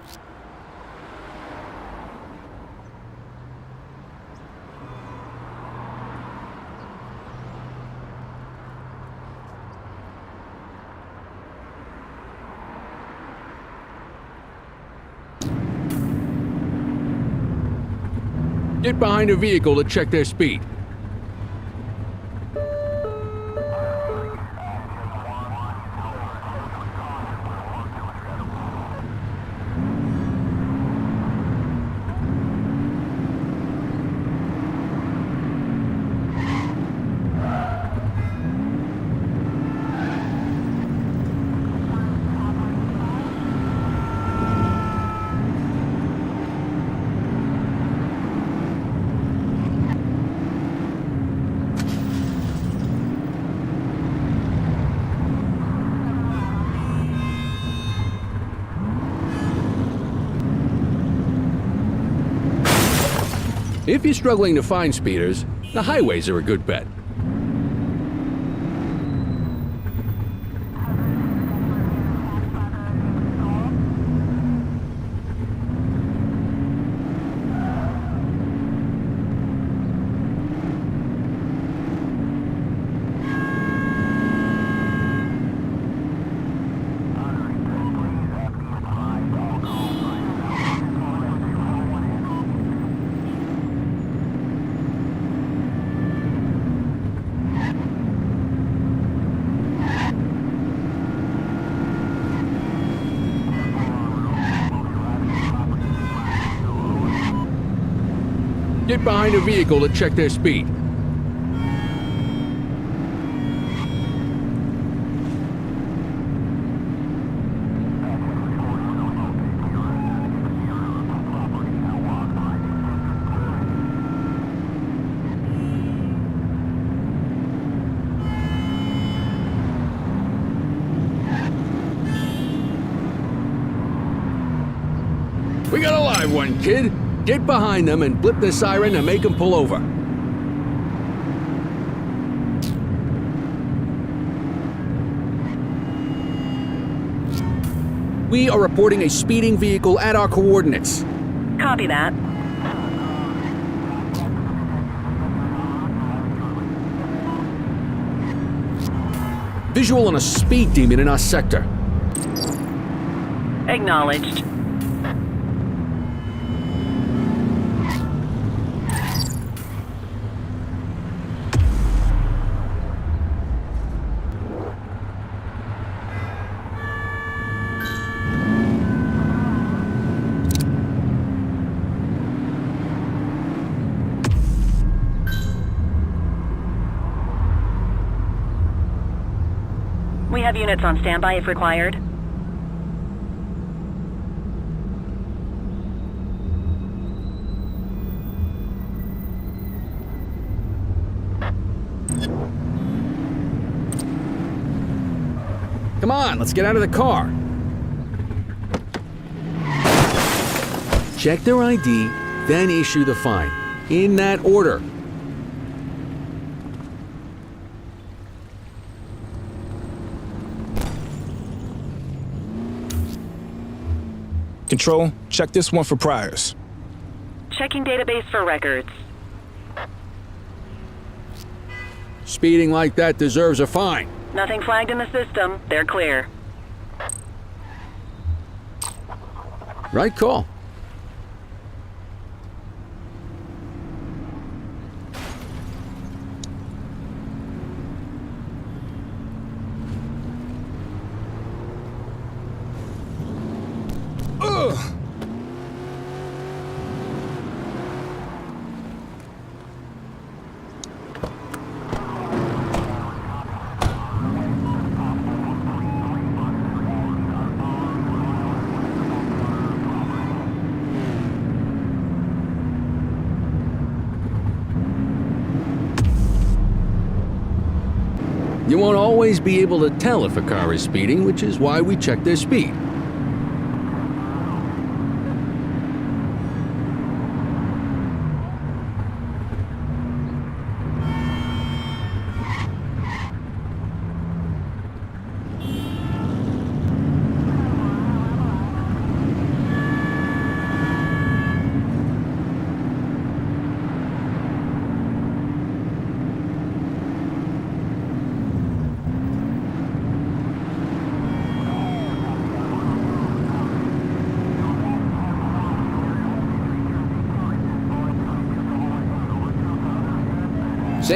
F: Get behind a vehicle to check their speed. If you're struggling to find speeders, the highways are a good bet. Get behind a vehicle to check their speed. We got a live one, kid. Get behind them and blip the siren to make them pull over. We are reporting a speeding vehicle at our coordinates.
G: Copy that.
F: Visual on a speed demon in our sector.
G: Acknowledged. We have units on standby if required.
F: Come on, let's get out of the car. Check their ID, then issue the fine. In that order.
I: Control, check this one for priors.
G: Checking database for records.
F: Speeding like that deserves a fine.
G: Nothing flagged in the system. They're clear.
F: Right call. You won't always be able to tell if a car is speeding, which is why we check their speed.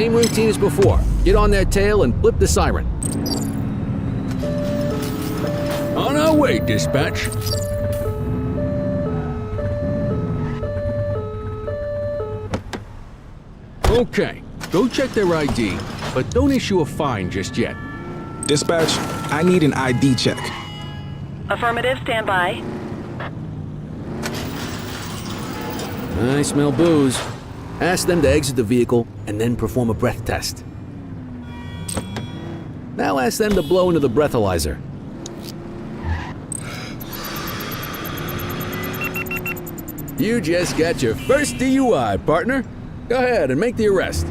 F: Same routine as before. Get on their tail and flip the siren. On our way, dispatch. Okay, go check their ID, but don't issue a fine just yet.
I: Dispatch, I need an ID check.
G: Affirmative, stand by.
F: I smell booze. Ask them to exit the vehicle and then perform a breath test. Now ask them to blow into the breathalyzer. You just got your first DUI, partner. Go ahead and make the arrest.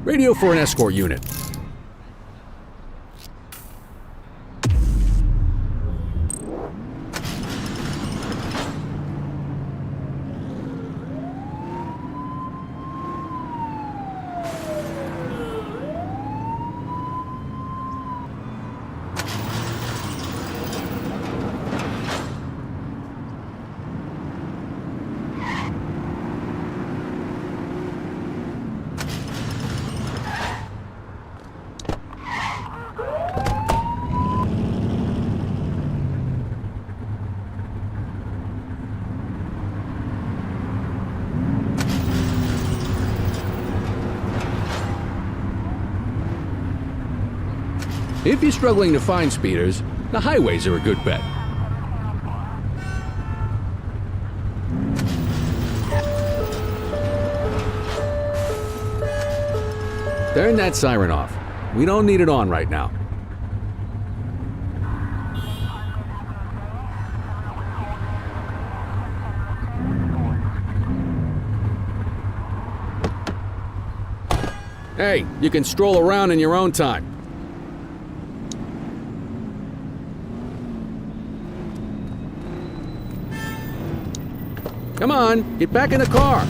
F: Radio for an escort unit. If you're struggling to find speeders, the highways are a good bet. Turn that siren off. We don't need it on right now. Hey, you can stroll around in your own time. Come on, get back in the car.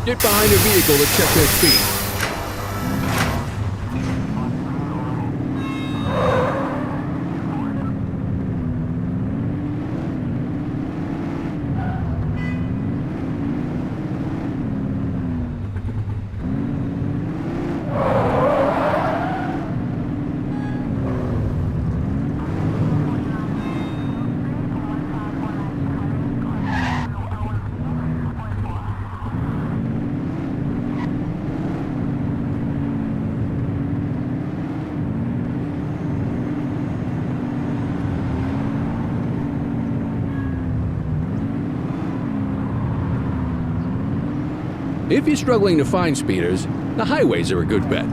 F: Get behind your vehicle to check their speed. If you're struggling to find speeders, the highways are a good bet.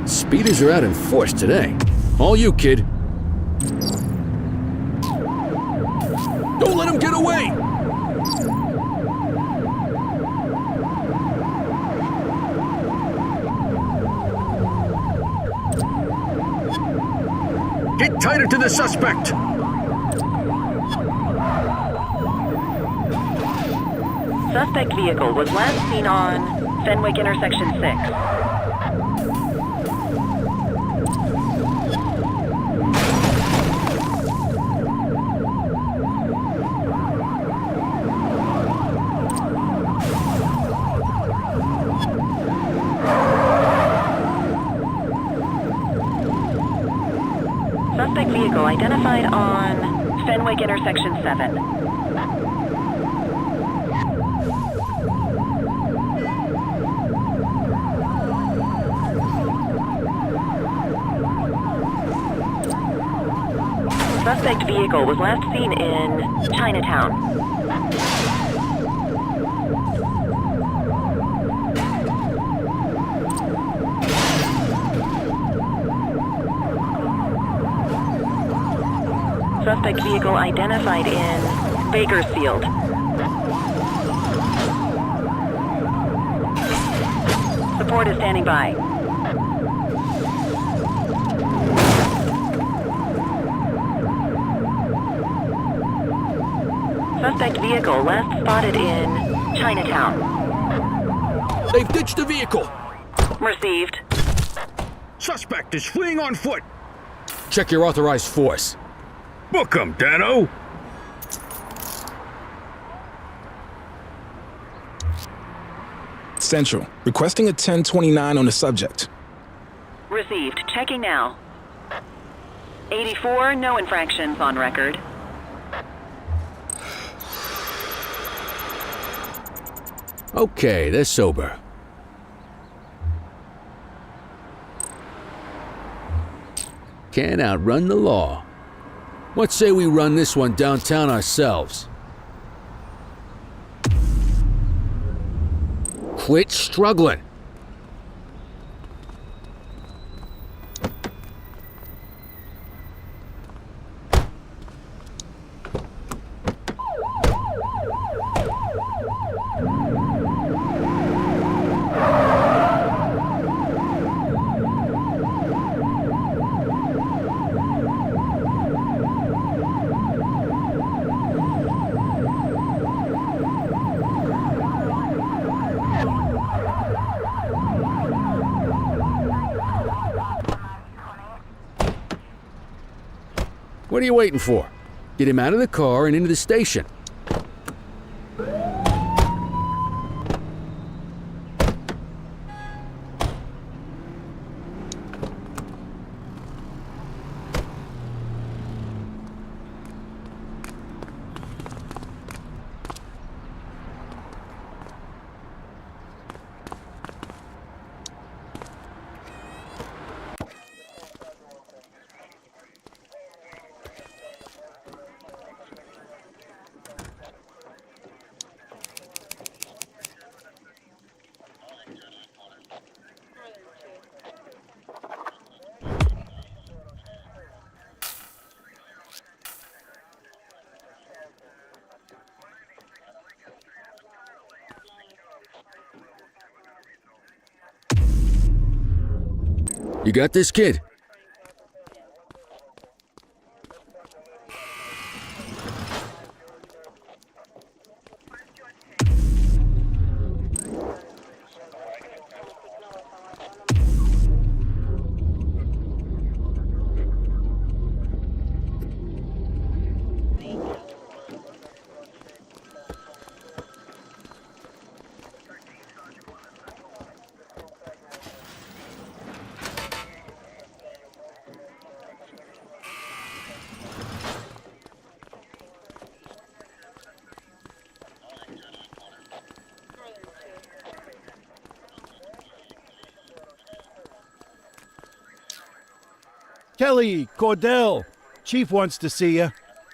F: Speeders are out in force today. All you, kid. Don't let him get away! Get tighter to the suspect!
G: Suspect vehicle was last seen on Fenwick intersection 6. Suspect vehicle identified on Fenwick intersection 7. Suspect vehicle was last seen in Chinatown. Suspect vehicle identified in Bakersfield. Support is standing by. Suspect vehicle last spotted in Chinatown.
F: They've ditched the vehicle.
G: Received.
K: Suspect is fleeing on foot.
F: Check your authorized force.
K: Book 'em, Dano.
I: Central, requesting a 1029 on the subject.
G: Received. Checking now. 84, no infractions on record.
F: Okay, they're sober. Can't outrun the law. What say we run this one downtown ourselves? Quit struggling. What are you waiting for? Get him out of the car and into the station. You got this, kid?
A: Kelly, Cordell, Chief wants to see you.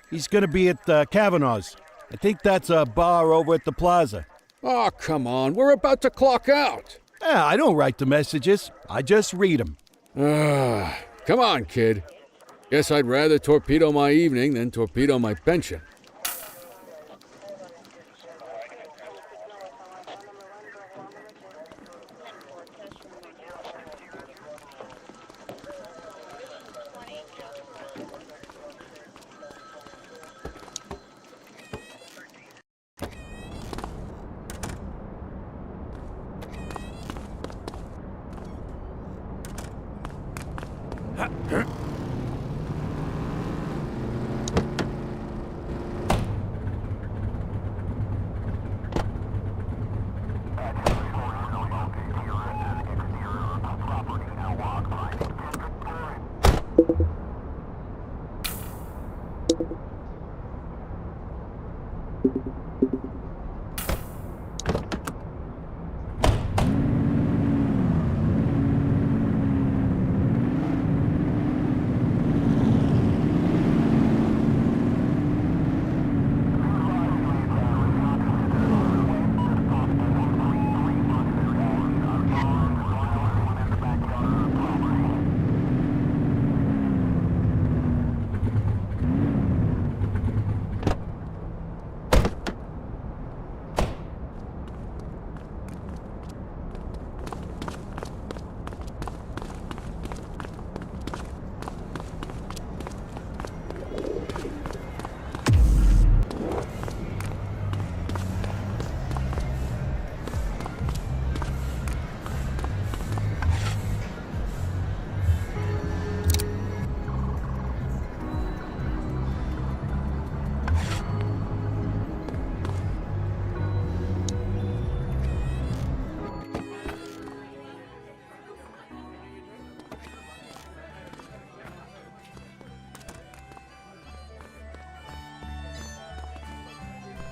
A: He's gonna be at Kavanaugh's. I think that's a bar over at the plaza.
F: Oh, come on. We're about to clock out.
A: Yeah, I don't write the messages. I just read them.
F: Come on, kid. Guess I'd rather torpedo my evening than torpedo my pension.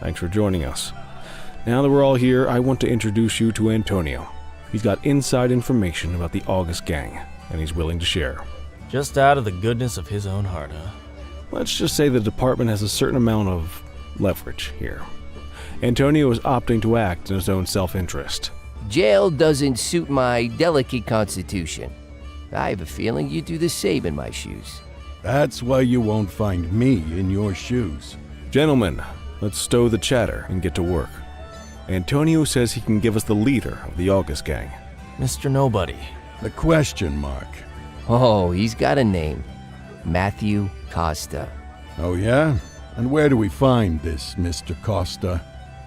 D: Thanks for joining us. Now that we're all here, I want to introduce you to Antonio. He's got inside information about the August gang, and he's willing to share.
J: Just out of the goodness of his own heart, huh?
D: Let's just say the department has a certain amount of leverage here. Antonio is opting to act in his own self-interest.
M: Jail doesn't suit my delicate constitution. I have a feeling you'd do the same in my shoes.
A: That's why you won't find me in your shoes.
D: Gentlemen, let's stow the chatter and get to work. Antonio says he can give us the leader of the August gang.
J: Mr. Nobody.
A: The question mark.
M: Oh, he's got a name. Matthew Costa.
A: Oh yeah? And where do we find this Mr. Costa?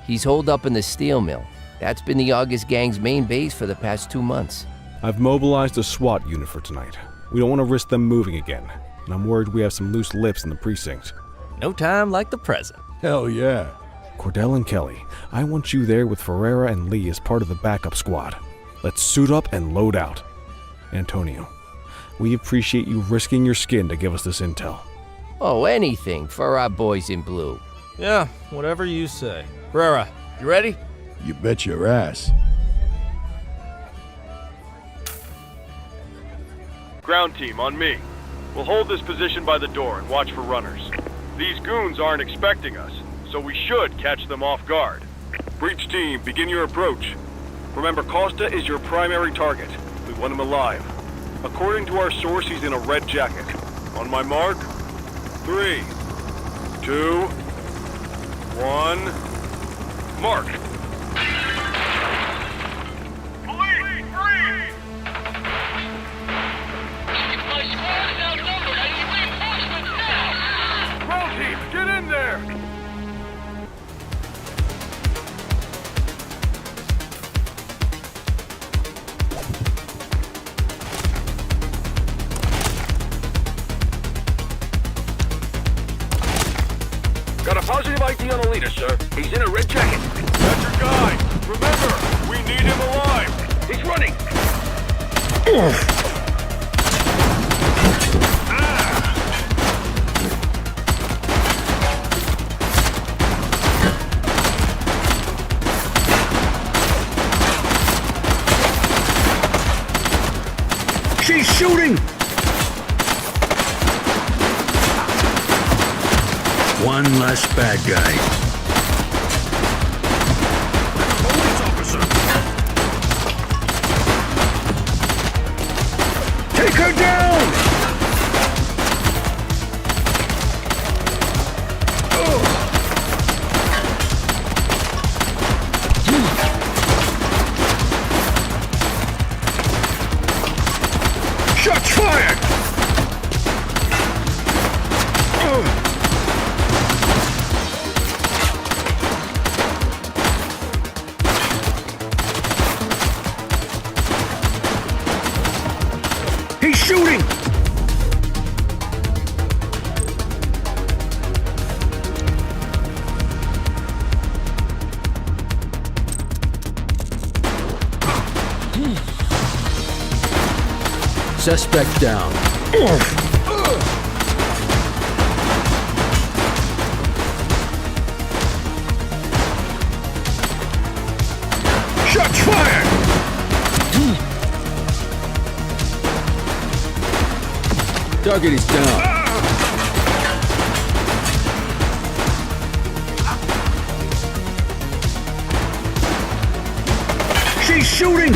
M: He's holed up in the steel mill. That's been the August gang's main base for the past 2 months.
D: I've mobilized a SWAT unit for tonight. We don't want to risk them moving again, and I'm worried we have some loose lips in the precinct.
J: No time like the present.
A: Hell yeah.
D: Cordell and Kelly, I want you there with Ferreira and Lee as part of the backup squad. Let's suit up and load out. Antonio, we appreciate you risking your skin to give us this intel.
M: Oh, anything for our boys in blue.
J: Yeah, whatever you say. Ferreira, you ready?
A: You bet your ass.
N: Ground team, on me. We'll hold this position by the door and watch for runners. These goons aren't expecting us, so we should catch them off guard. Breach team, begin your approach. Remember, Costa is your primary target. We want him alive. According to our source, he's in a red jacket. On my mark, 3, 2, 1, mark.
L: Police, freeze! My squad is outnumbered. I need reinforcements now!
N: Ground team, get in there!
L: Got a positive ID on the leader, sir. He's in a red jacket.
N: That's your guy. Remember, we need him alive.
L: He's running.
A: She's shooting! One less bad guy.
L: Police officer.
A: Take her down! Shots fired! He's shooting! Suspect down. Shots fired! Target is down. She's shooting!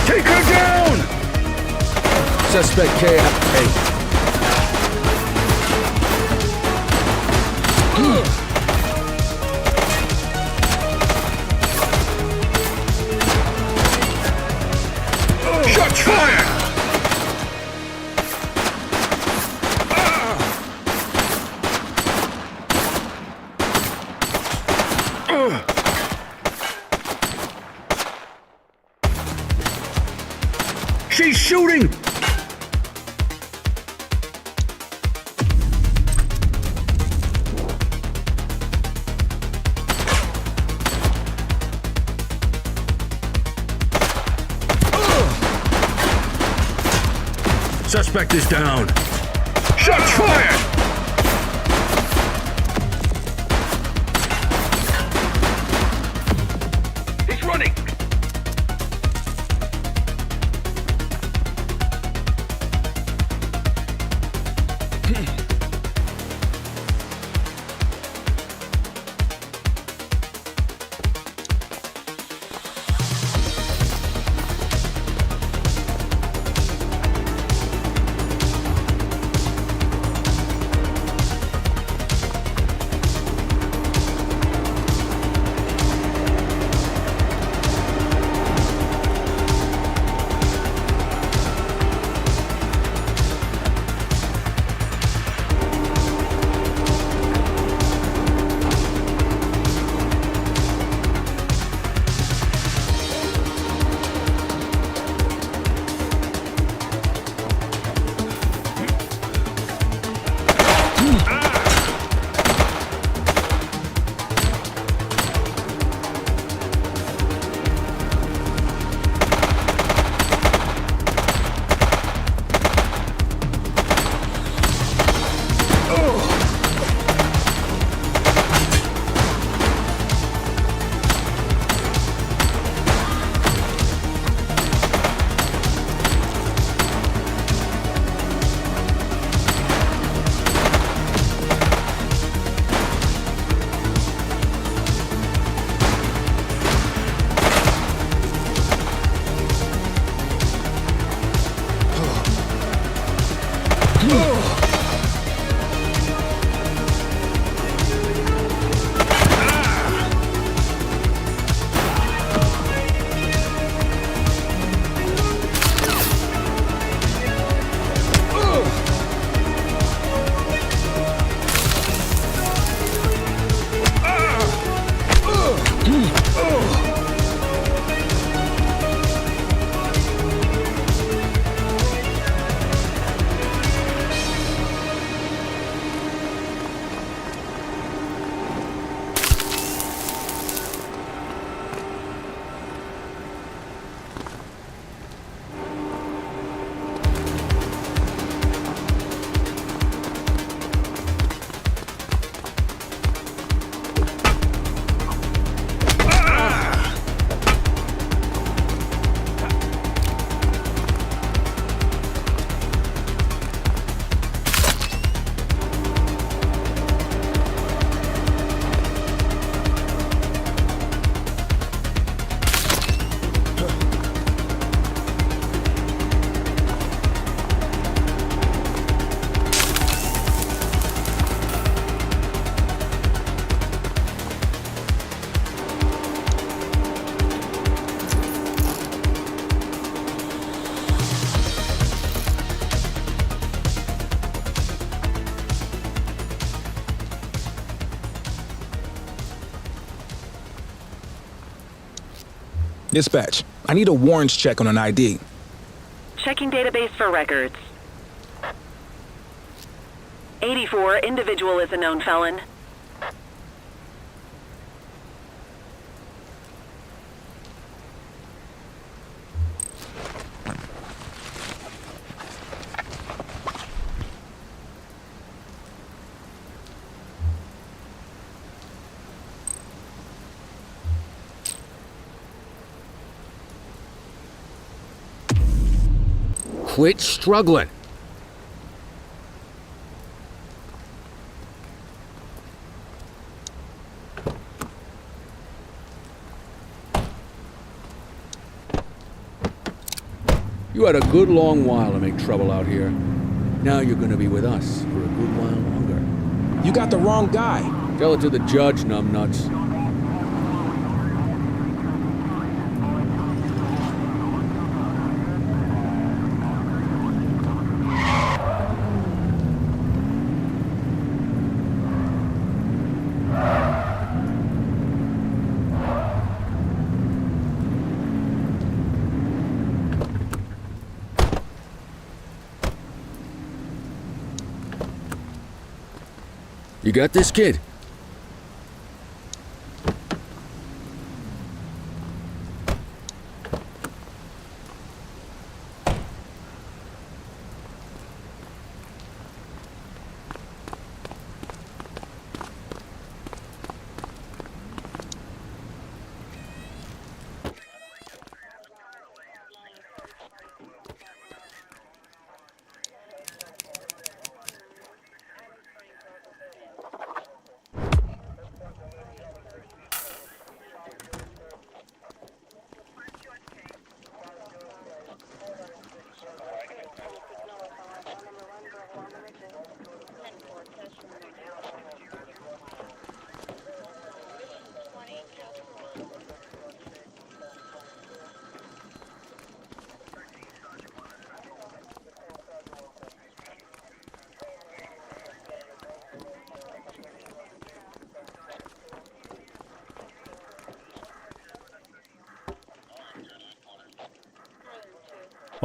A: Take her down! Suspect KIA. Shots fired! She's shooting! Suspect is down.
N: Shots fired! He's running!
I: Dispatch, I need a warrants check on an ID.
G: Checking database for records. 84, individual is a known felon.
F: Quit struggling. You had a good long while to make trouble out here. Now you're gonna be with us for a good while longer.
I: You got the wrong guy.
F: Tell it to the judge, numbnuts. You got this, kid?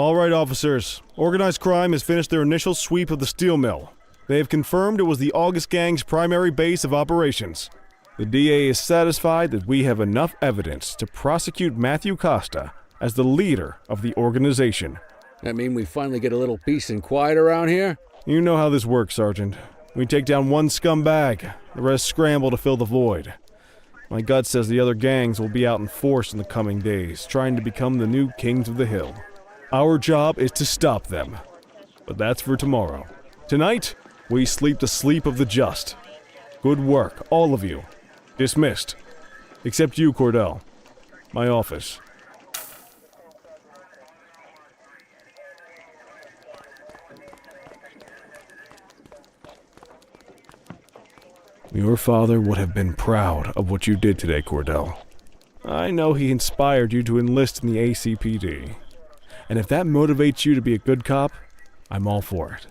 D: All right, officers. Organized crime has finished their initial sweep of the steel mill. They have confirmed it was the August Gang's primary base of operations. The DA is satisfied that we have enough evidence to prosecute Matthew Costa as the leader of the organization.
F: That mean we finally get a little peace and quiet around here?
D: You know how this works, Sergeant. We take down one scumbag, the rest scramble to fill the void. My gut says the other gangs will be out in force in the coming days, trying to become the new kings of the hill. Our job is to stop them. But that's for tomorrow. Tonight, we sleep the sleep of the just. Good work, all of you. Dismissed. Except you, Cordell. My office. Your father would have been proud of what you did today, Cordell. I know he inspired you to enlist in the ACPD. And if that motivates you to be a good cop, I'm all for it.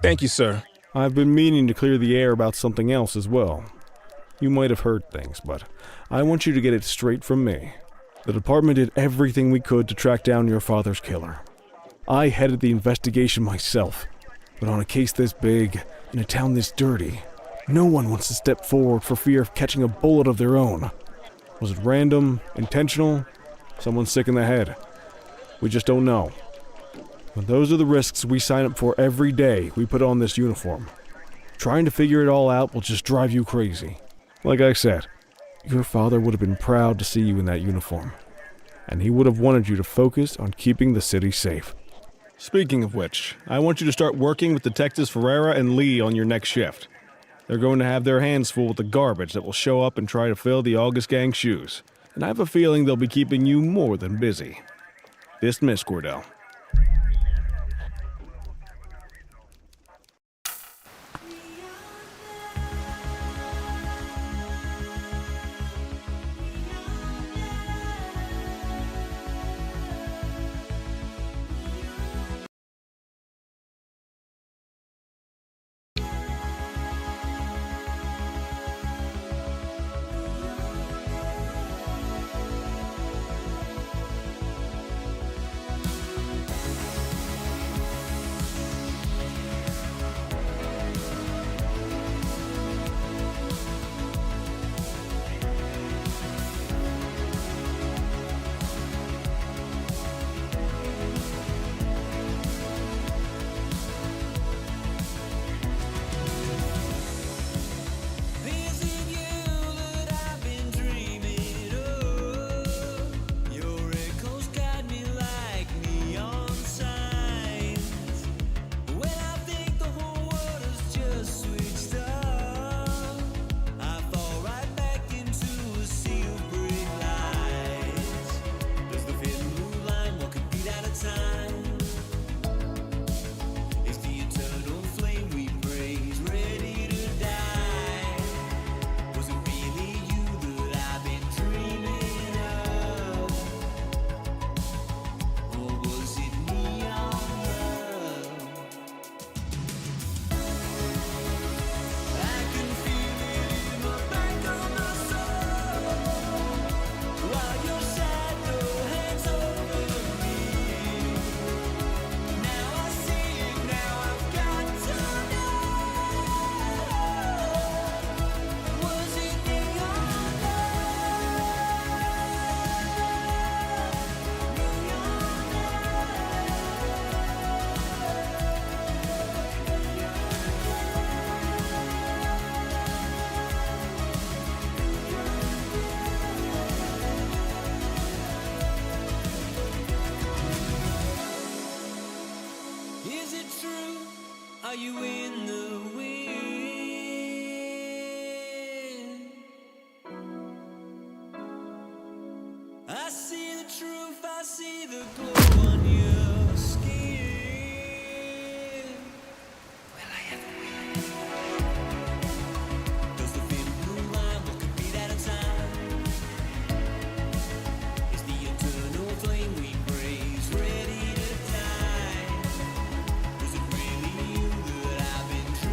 I: Thank you, sir.
D: I've been meaning to clear the air about something else as well. You might have heard things, but I want you to get it straight from me. The department did everything we could to track down your father's killer. I headed the investigation myself. But on a case this big, in a town this dirty, no one wants to step forward for fear of catching a bullet of their own. Was it random, intentional, someone sick in the head? We just don't know. But those are the risks we sign up for every day we put on this uniform. Trying to figure it all out will just drive you crazy. Like I said, your father would have been proud to see you in that uniform. And he would have wanted you to focus on keeping the city safe. Speaking of which, I want you to start working with Detectives Ferreira and Lee on your next shift. They're going to have their hands full with the garbage that will show up and try to fill the August Gang's shoes. And I have a feeling they'll be keeping you more than busy. Dismiss, Cordell.
O: Are you in the wind? I see the truth, I see the glow on your skin. Will I ever win? Does the thin blue line, what could be that a time? Is the eternal flame we praise ready to die? Was it really you that I've been dreaming?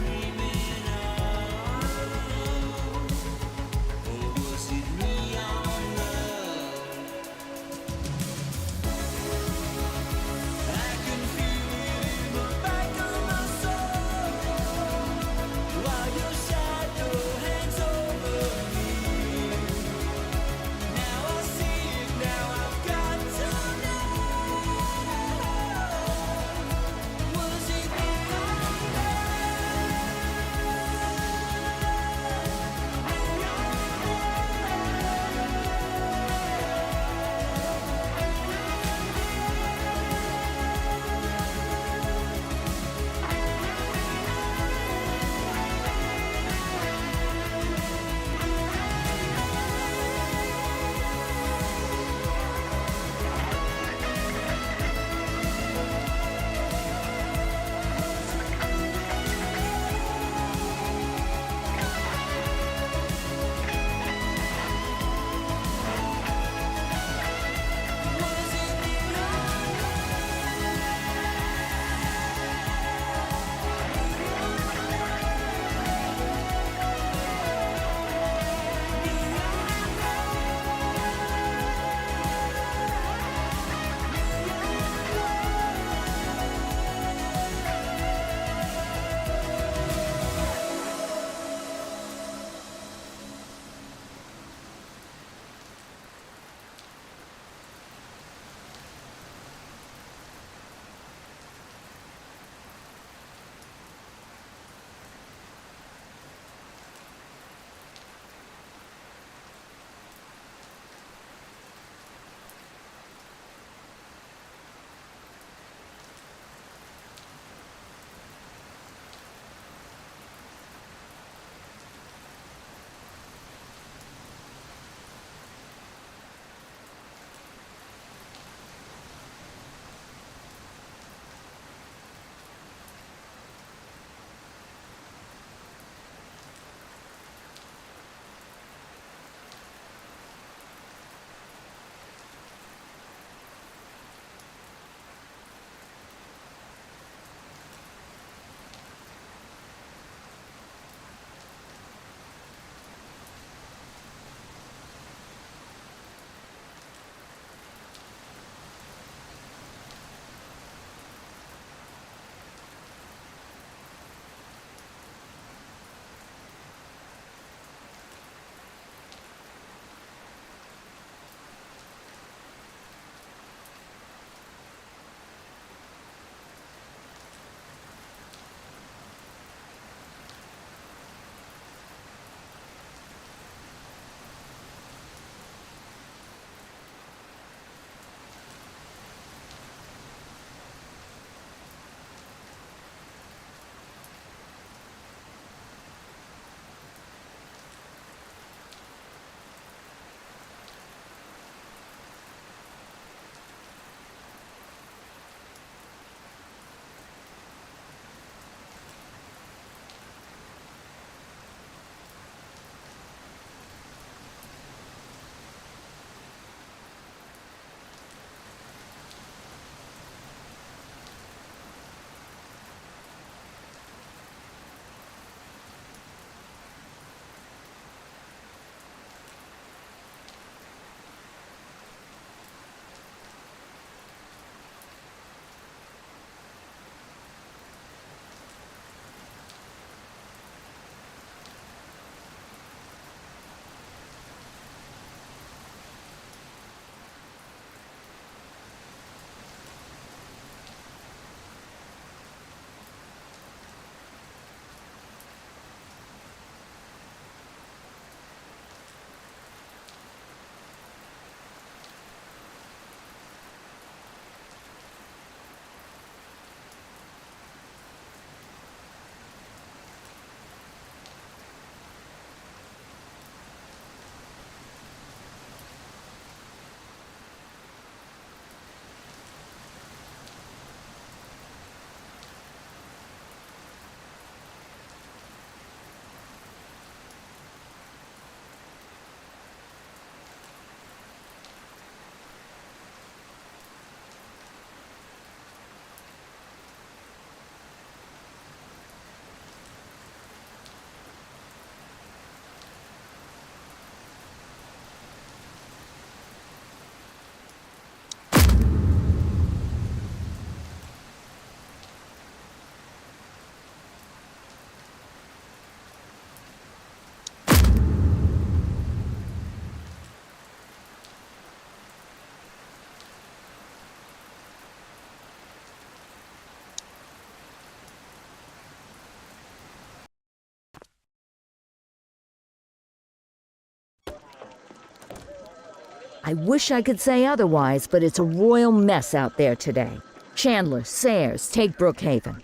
B: I wish I could say otherwise, but it's a royal mess out there today. Chandler, Sayers, take Brookhaven.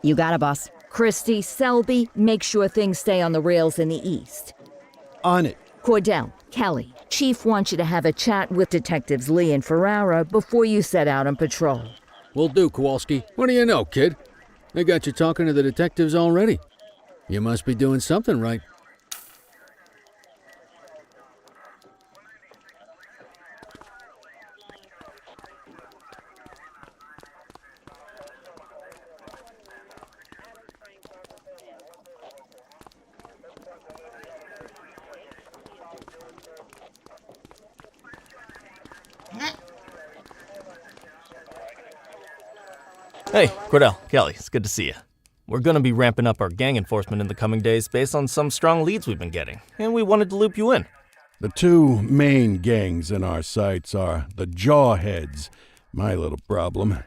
C: You got it, boss.
B: Christie, Selby, make sure things stay on the rails in the east.
A: On it.
B: Cordell, Kelly, Chief wants you to have a chat with Detectives Lee and Ferrara before you set out on patrol.
F: Will do, Kowalski. What do you know, kid? They got you talking to the detectives already. You must be doing something right.
J: Hey, Cordell, Kelly, it's good to see you. We're gonna be ramping up our gang enforcement in the coming days based on some strong leads we've been getting, and we wanted to loop you in.
A: The two main gangs in our sights are the Jawheads, my little problem,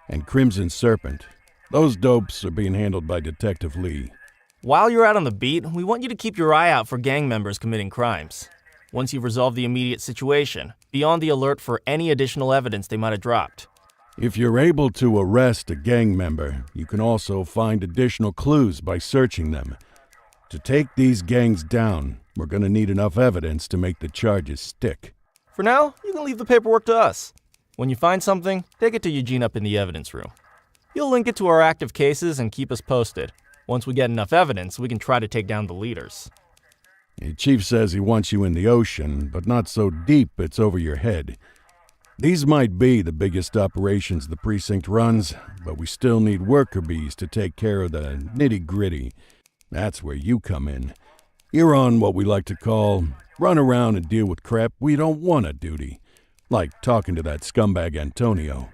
A: and Crimson Serpent. Those dopes are being handled by Detective Lee.
J: While you're out on the beat, we want you to keep your eye out for gang members committing crimes. Once you've resolved the immediate situation, be on the alert for any additional evidence they might have dropped.
A: If you're able to arrest a gang member, you can also find additional clues by searching them. To take these gangs down, we're going to need enough evidence to make the charges stick.
J: For now, you can leave the paperwork to us. When you find something, take it to Eugene up in the evidence room. He'll link it to our active cases and keep us posted. Once we get enough evidence, we can try to take down the leaders.
A: The chief says he wants you in the ocean, but not so deep it's over your head. These might be the biggest operations the precinct runs, but we still need worker bees to take care of the nitty-gritty. That's where you come in. You're on what we like to call run around and deal with crap we don't want to duty, like talking to that scumbag Antonio.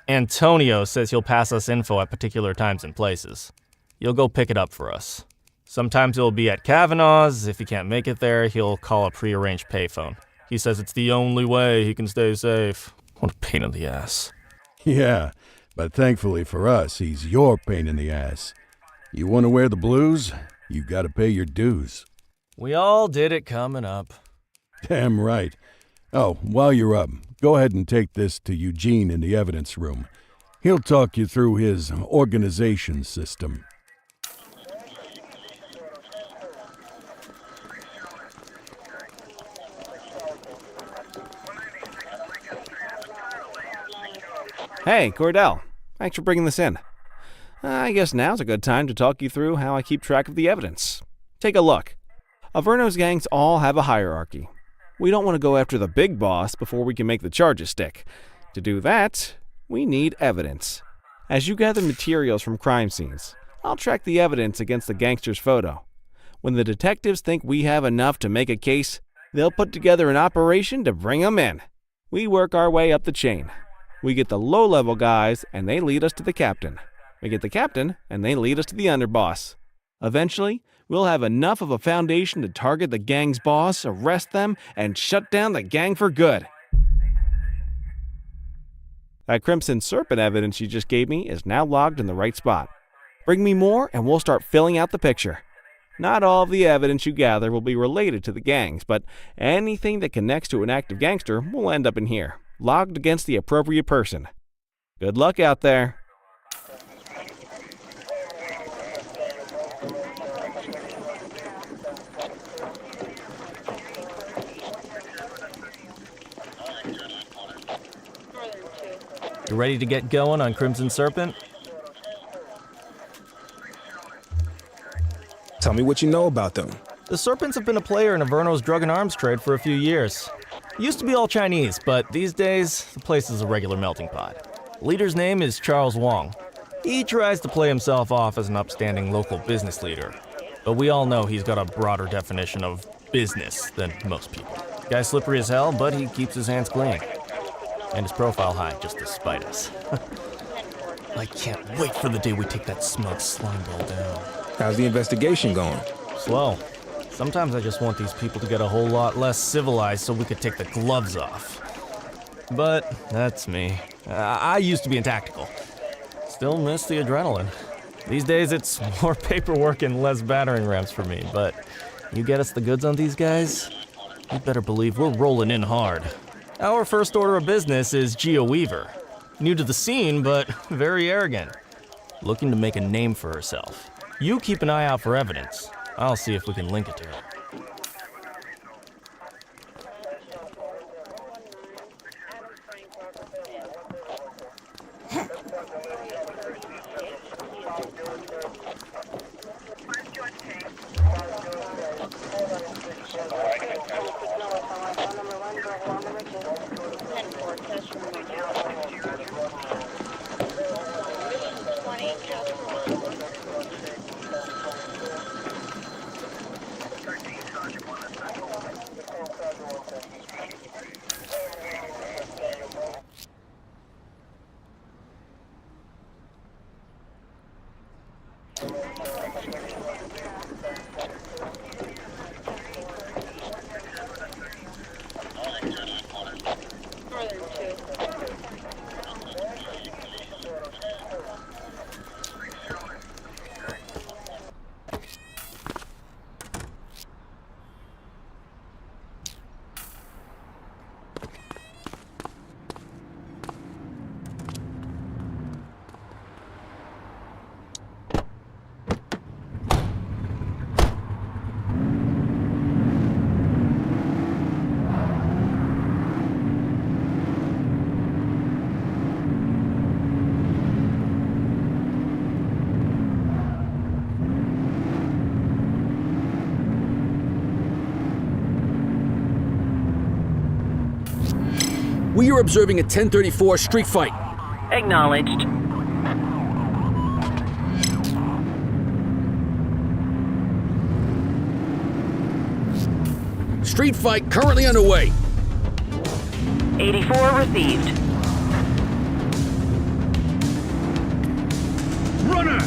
J: Antonio says he'll pass us info at particular times and places. You'll go pick it up for us. Sometimes it'll be at Kavanaugh's. If he can't make it there, he'll call a prearranged payphone. He says it's the only way he can stay safe. What a pain in the ass.
A: Yeah, but thankfully for us, he's your pain in the ass. You want to wear the blues? You gotta pay your dues.
J: We all did it coming up.
A: Damn right. Oh, while you're up, go ahead and take this to Eugene in the evidence room. He'll talk you through his organization system.
D: Hey, Cordell. Thanks for bringing this in. I guess now's a good time to talk you through how I keep track of the evidence. Take a look. Averno's gangs all have a hierarchy. We don't want to go after the big boss before we can make the charges stick. To do that, we need evidence. As you gather materials from crime scenes, I'll track the evidence against the gangster's photo. When the detectives think we have enough to make a case, they'll put together an operation to bring them in. We work our way up the chain. We get the low-level guys, and they lead us to the captain. We get the captain, and they lead us to the underboss. Eventually, we'll have enough of a foundation to target the gang's boss, arrest them, and shut down the gang for good. That Crimson Serpent evidence you just gave me is now logged in the right spot. Bring me more, and we'll start filling out the picture. Not all of the evidence you gather will be related to the gangs, but anything that connects to an active gangster will end up in here, logged against the appropriate person. Good luck out there.
J: You ready to get going on Crimson Serpent?
I: Tell me what you know about them.
J: The Serpents have been a player in Averno's drug and arms trade for a few years. It used to be all Chinese, but these days, the place is a regular melting pot. The leader's name is Charles Wong. He tries to play himself off as an upstanding local business leader, but we all know he's got a broader definition of business than most people. Guy's slippery as hell, but he keeps his hands clean. And his profile high just to spite us. I can't wait for the day we take that smug slime ball down.
I: How's the investigation going?
J: Slow. Sometimes I just want these people to get a whole lot less civilized so we could take the gloves off. But that's me. I used to be in tactical. Still miss the adrenaline. These days it's more paperwork and less battering rams for me, but you get us the goods on these guys, you better believe we're rolling in hard. Our first order of business is Gia Weaver. New to the scene, but very arrogant. Looking to make a name for herself. You keep an eye out for evidence. I'll see if we can link it to her.
F: We are observing a 1034 street fight.
G: Acknowledged.
F: Street fight currently underway.
G: 84 received.
F: Runner!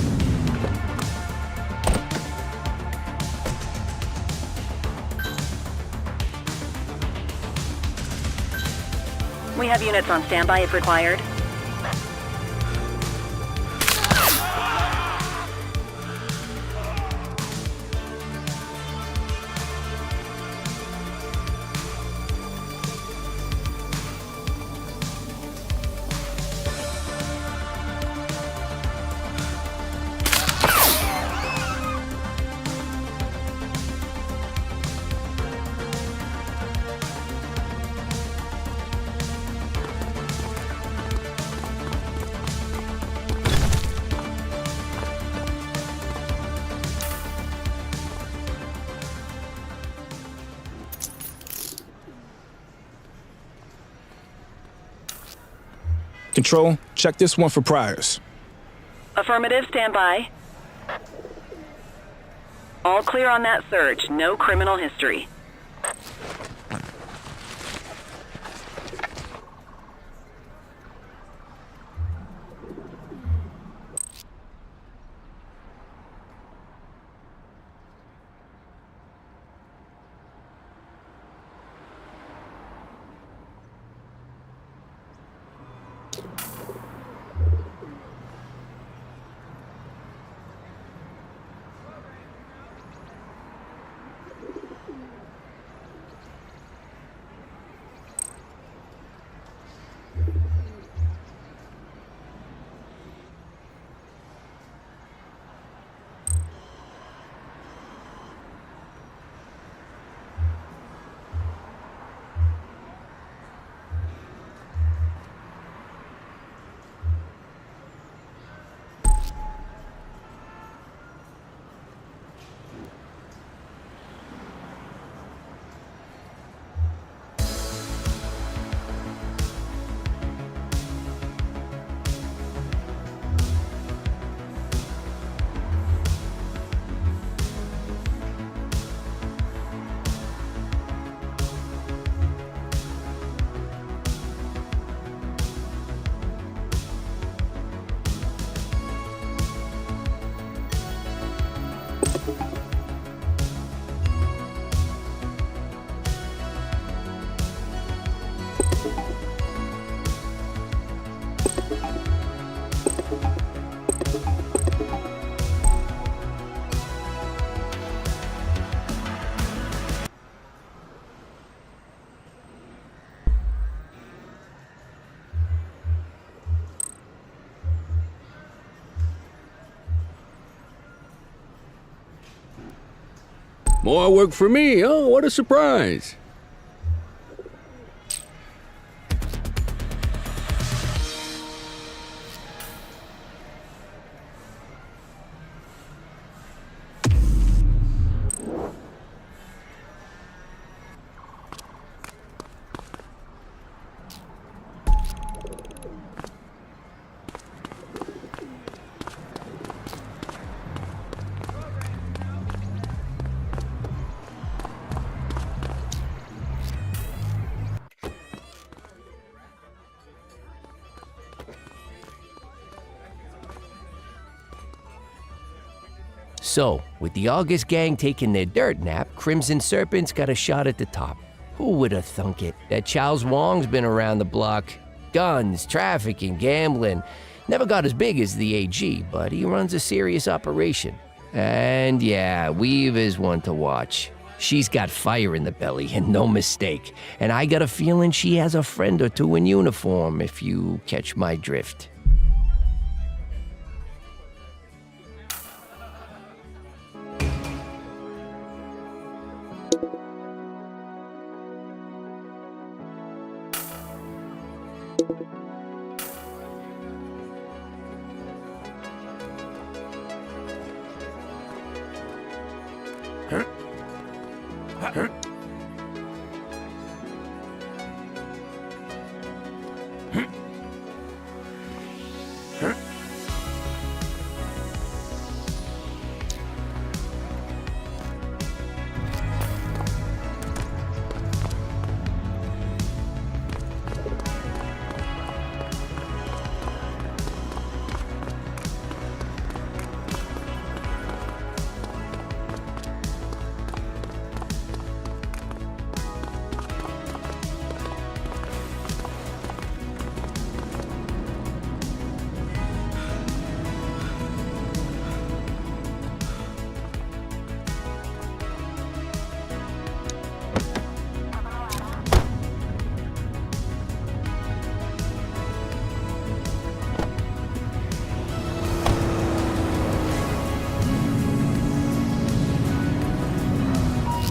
G: We have units on standby if required.
I: Control, check this one for priors.
G: Affirmative, standby. All clear on that search. No criminal history.
F: More work for me, oh, what a surprise.
M: So, with the August gang taking their dirt nap, Crimson Serpent's got a shot at the top. Who would have thunk it? That Charles Wong's been around the block. Guns, trafficking, gambling. Never got as big as the AG, but he runs a serious operation. And yeah, Weave is one to watch. She's got fire in the belly, and no mistake. And I got a feeling she has a friend or two in uniform, if you catch my drift.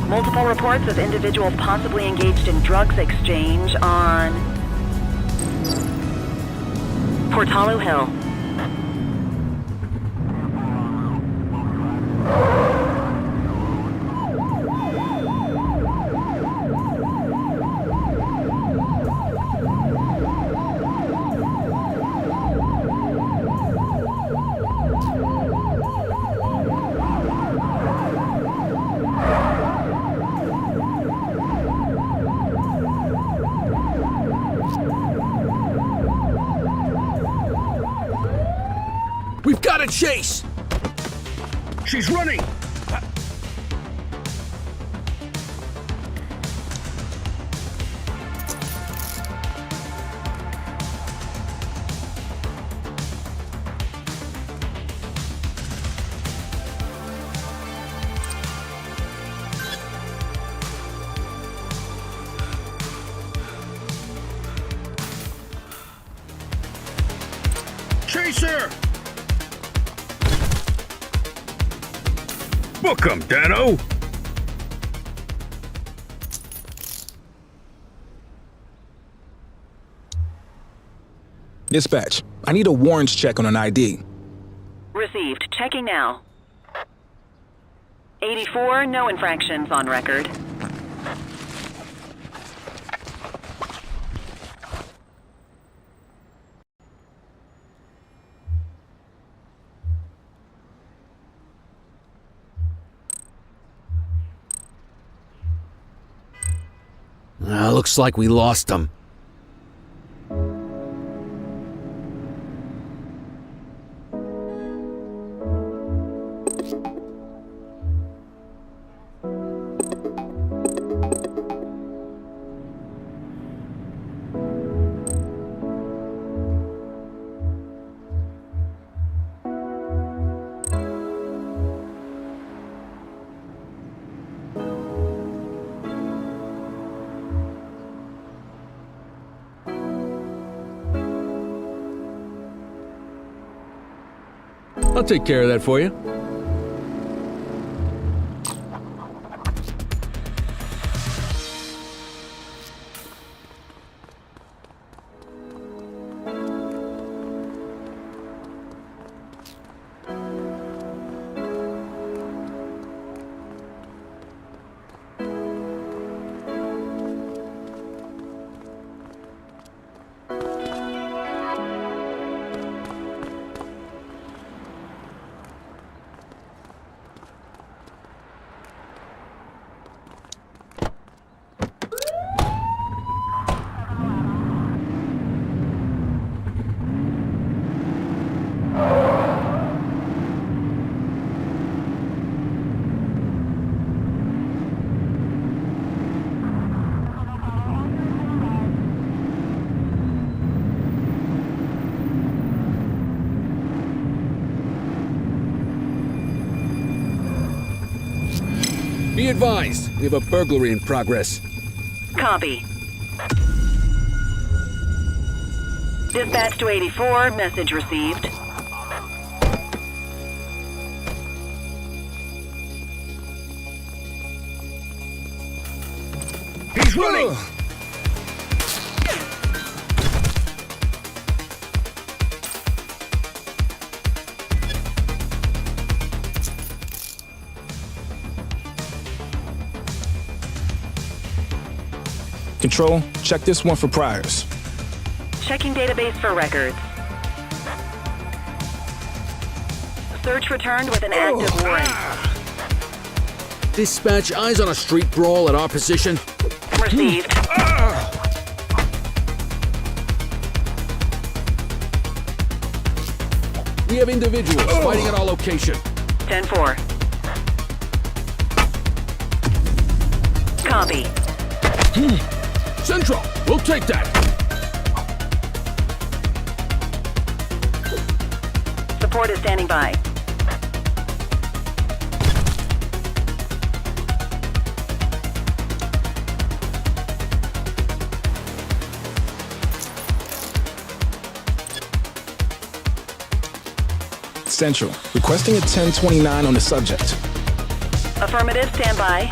G: Multiple reports of individuals possibly engaged in drugs exchange on Portalo Hill.
A: We've got a chase! She's running! Chase her! Book 'em, Dano!
I: Dispatch, I need a warrants check on an ID.
G: Received. Checking now. 84, no infractions on record.
F: Looks like we lost him. I'll take care of that for you. Be advised, we have a burglary in progress.
G: Copy. Dispatch to 84, message received.
A: He's running!
I: Control, check this one for priors.
G: Checking database for records. Search returned with an active warrant.
F: Dispatch, eyes on a street brawl at our position.
G: Received.
F: We have individuals fighting at our location.
G: 10-4. Copy.
F: Central, we'll take that.
G: Support is standing by.
I: Central, requesting a 1029 on the subject.
G: Affirmative, stand by.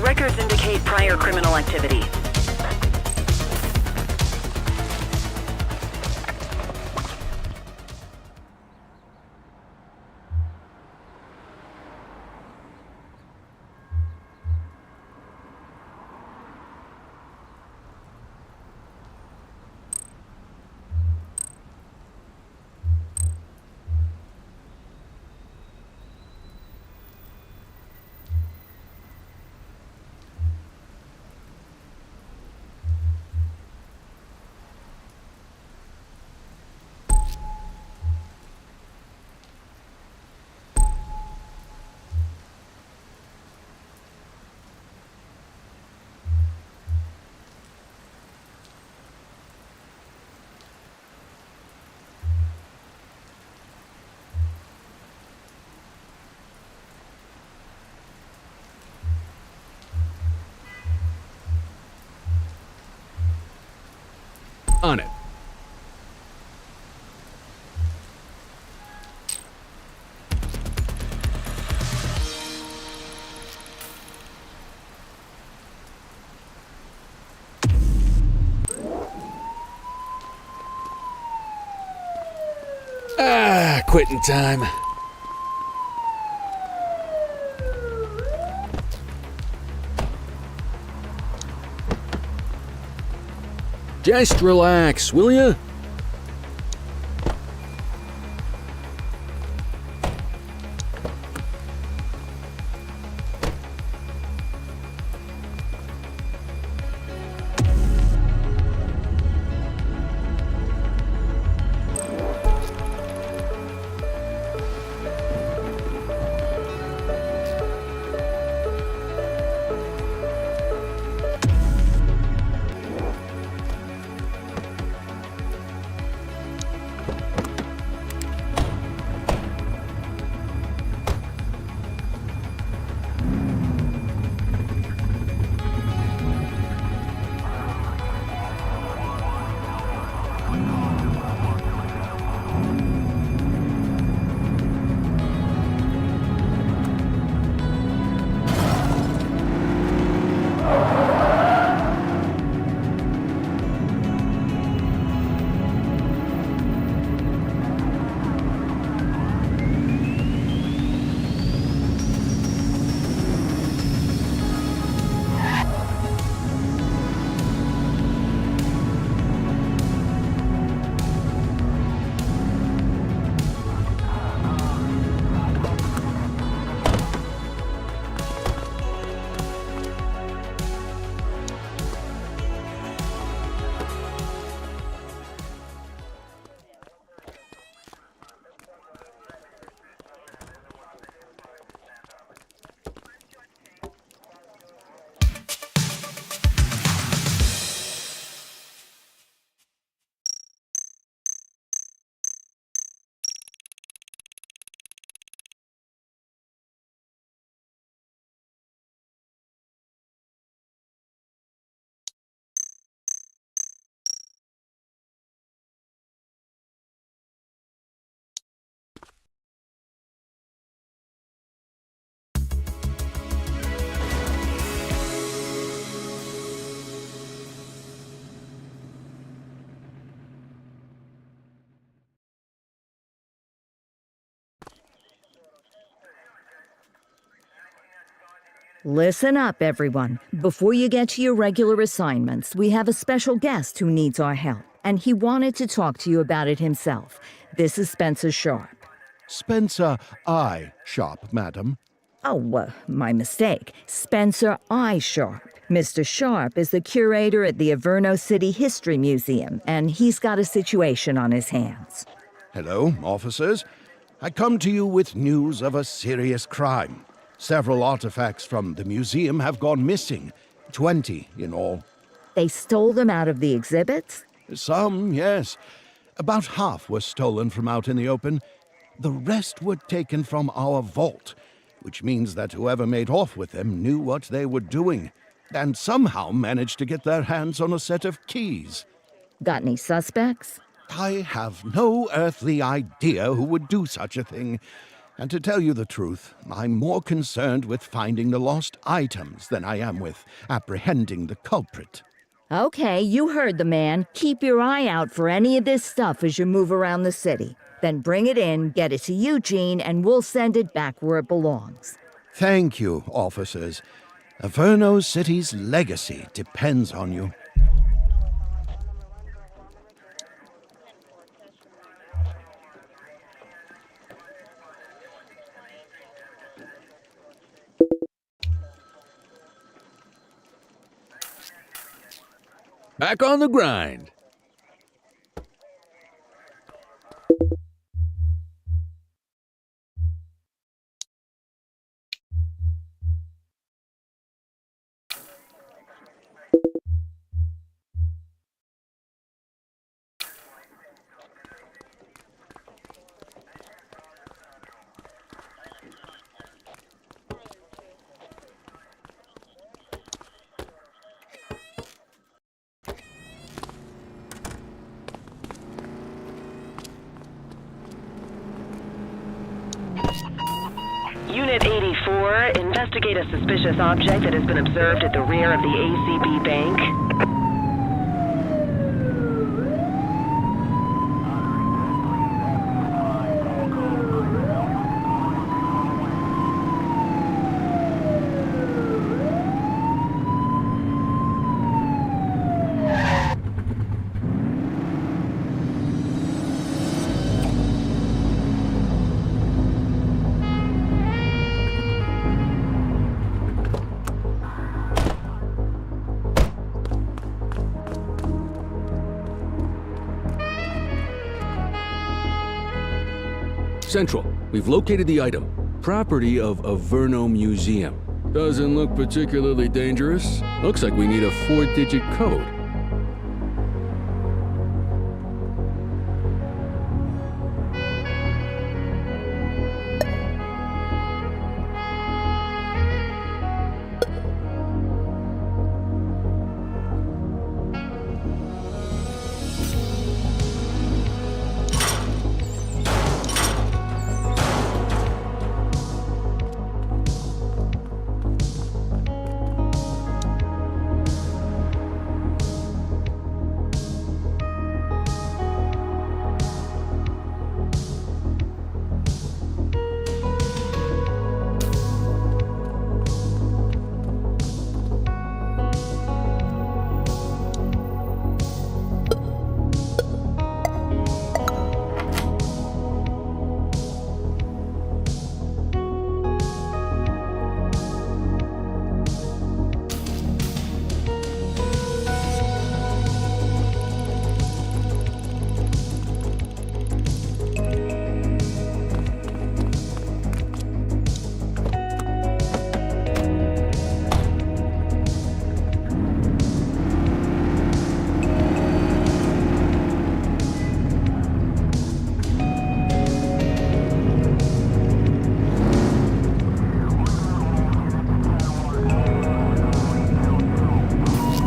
G: Records indicate prior criminal activity.
F: On it. Quitting time. Just relax, will ya?
B: Listen up, everyone. Before you get to your regular assignments, we have a special guest who needs our help, and he wanted to talk to you about it himself. This is Spencer Sharp.
E: Spencer I. Sharp, madam.
B: Oh, my mistake. Spencer I. Sharp. Mr. Sharp is the curator at the Averno City History Museum, and he's got a situation on his hands.
E: Hello, officers. I come to you with news of a serious crime. Several artifacts from the museum have gone missing, 20 in all.
B: They stole them out of the exhibits?
E: Some, yes. About half were stolen from out in the open. The rest were taken from our vault, which means that whoever made off with them knew what they were doing, and somehow managed to get their hands on a set of keys.
B: Got any suspects?
E: I have no earthly idea who would do such a thing. And to tell you the truth, I'm more concerned with finding the lost items than I am with apprehending the culprit.
B: Okay, you heard the man. Keep your eye out for any of this stuff as you move around the city. Then bring it in, get it to Eugene, and we'll send it back where it belongs.
E: Thank you, officers. Averno City's legacy depends on you.
F: Back on the grind.
G: Unit 84, investigate a suspicious object that has been observed at the rear of the ACB bank.
F: Central, we've located the item. Property of Averno Museum. Doesn't look particularly dangerous. Looks like we need a 4-digit code.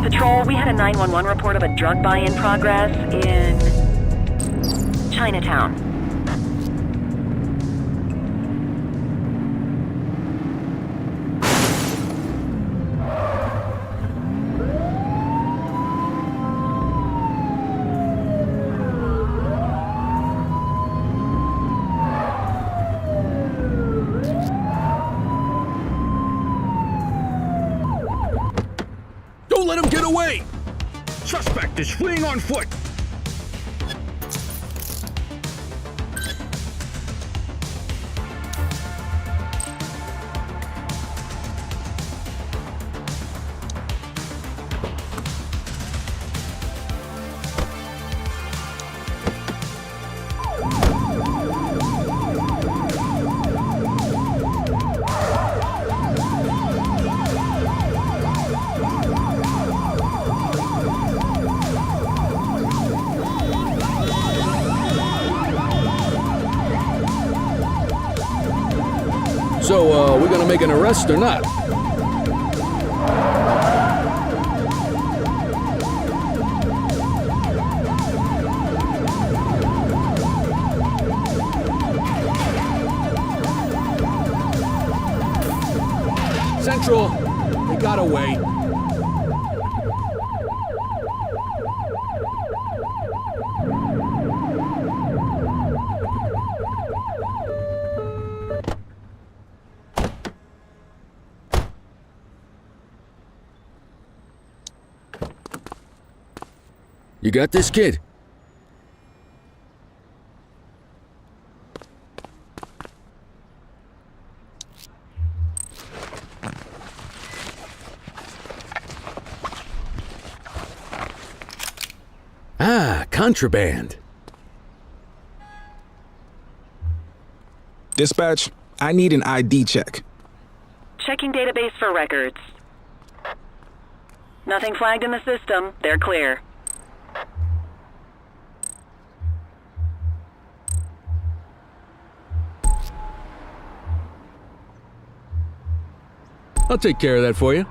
G: Patrol, we had a 911 report of a drug buy in progress in Chinatown.
P: suspect is fleeing on foot.
F: So, we gonna make an arrest or not? Central, they got away. You got this, kid? Ah, contraband.
I: Dispatch, I need an ID check.
G: Checking database for records. Nothing flagged in the system. They're clear.
F: I'll take care of that for you.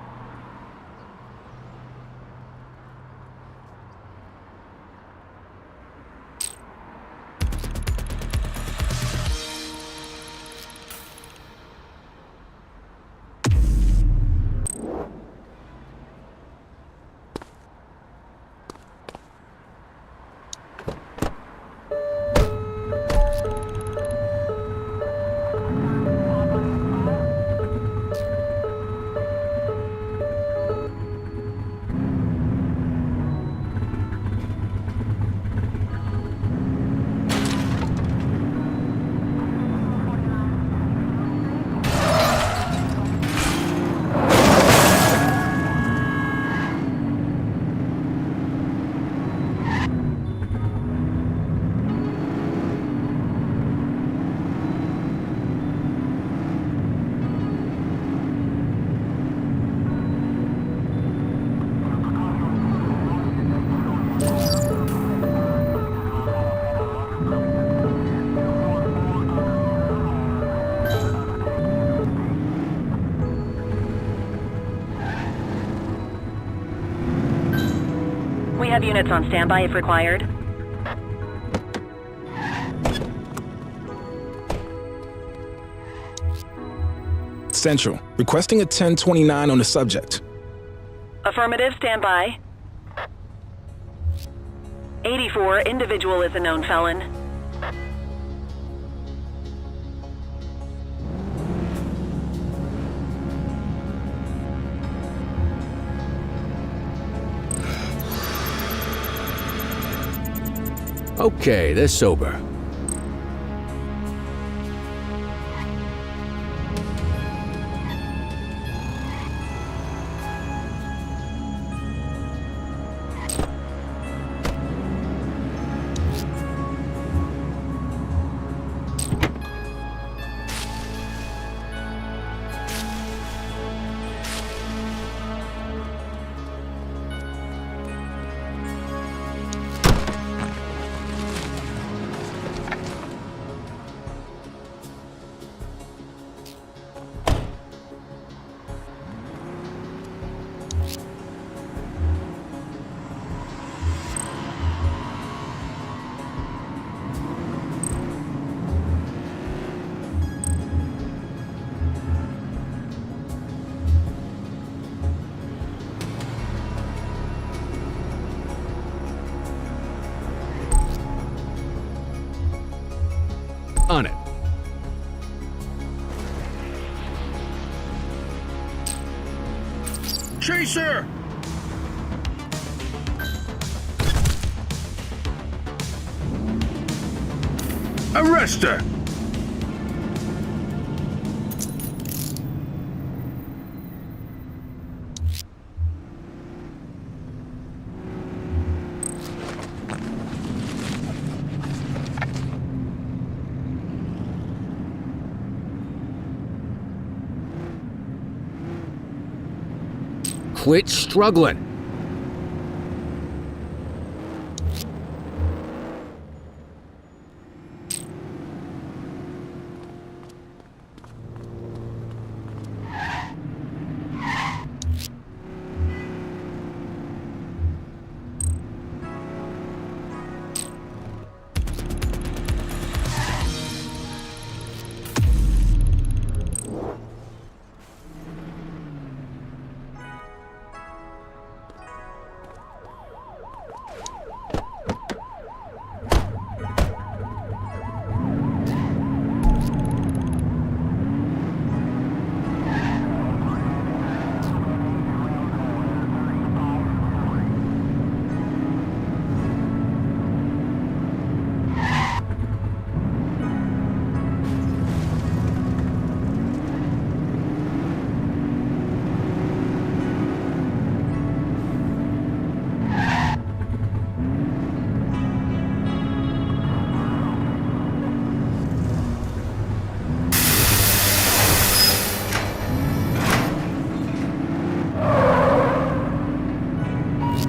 G: We have units on standby if required.
I: Central, requesting a 1029 on the subject.
G: Affirmative, standby. 84, individual is a known felon.
F: Okay, they're sober. On it.
P: Chaser!
A: Arrest her!
F: Quit struggling.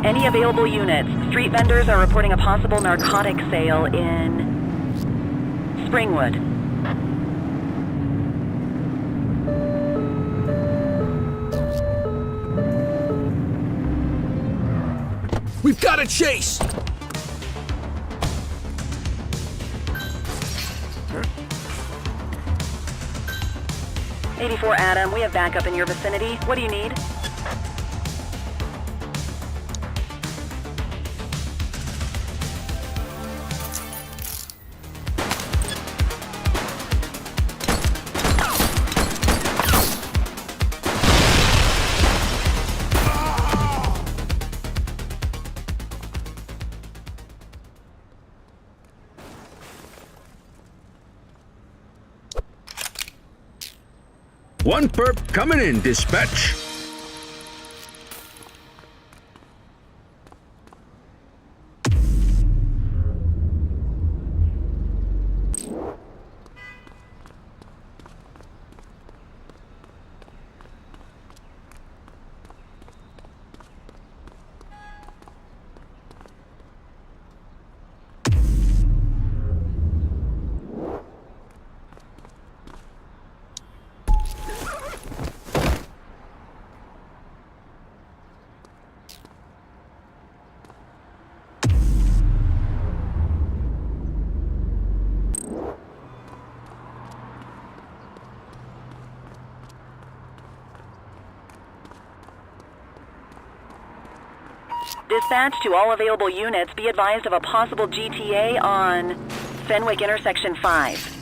H: Any available units? Street vendors are reporting a possible narcotic sale in Springwood.
F: We've got a chase!
H: '84 Adam, we have backup in your vicinity. What do you need?
A: One perp coming in, dispatch.
H: Dispatch to all available units. Be advised of a possible GTA on Fenwick Intersection 5.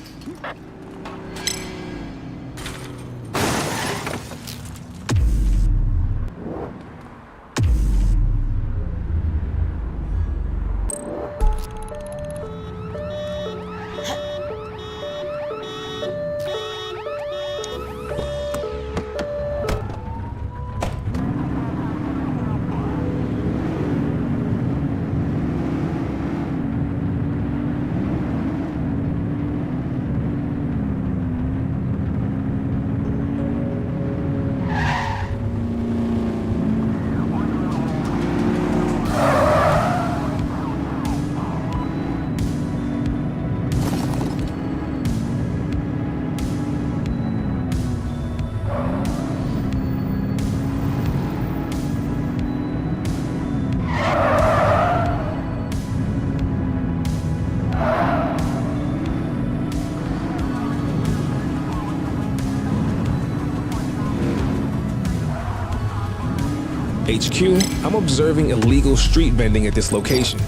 I: HQ, I'm observing illegal street vending at this location.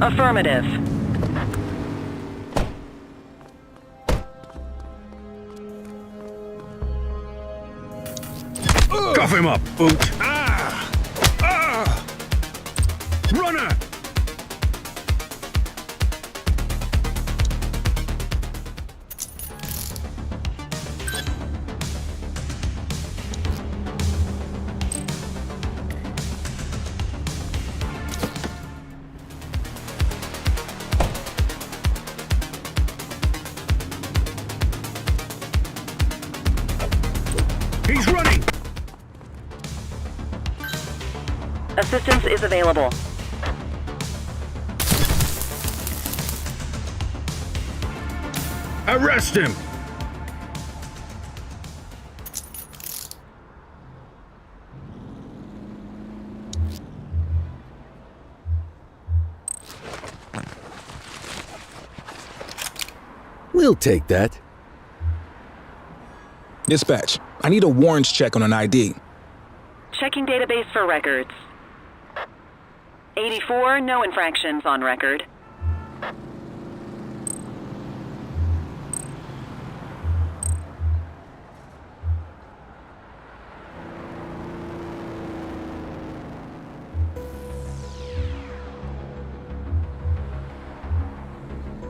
H: Affirmative.
A: Cuff him up, boot. Runner!
L: He's running!
G: Assistance is available.
L: Arrest him!
F: We'll take that.
I: Dispatch, I need a warrants check on an ID.
G: Checking database for records. 84, no infractions on record.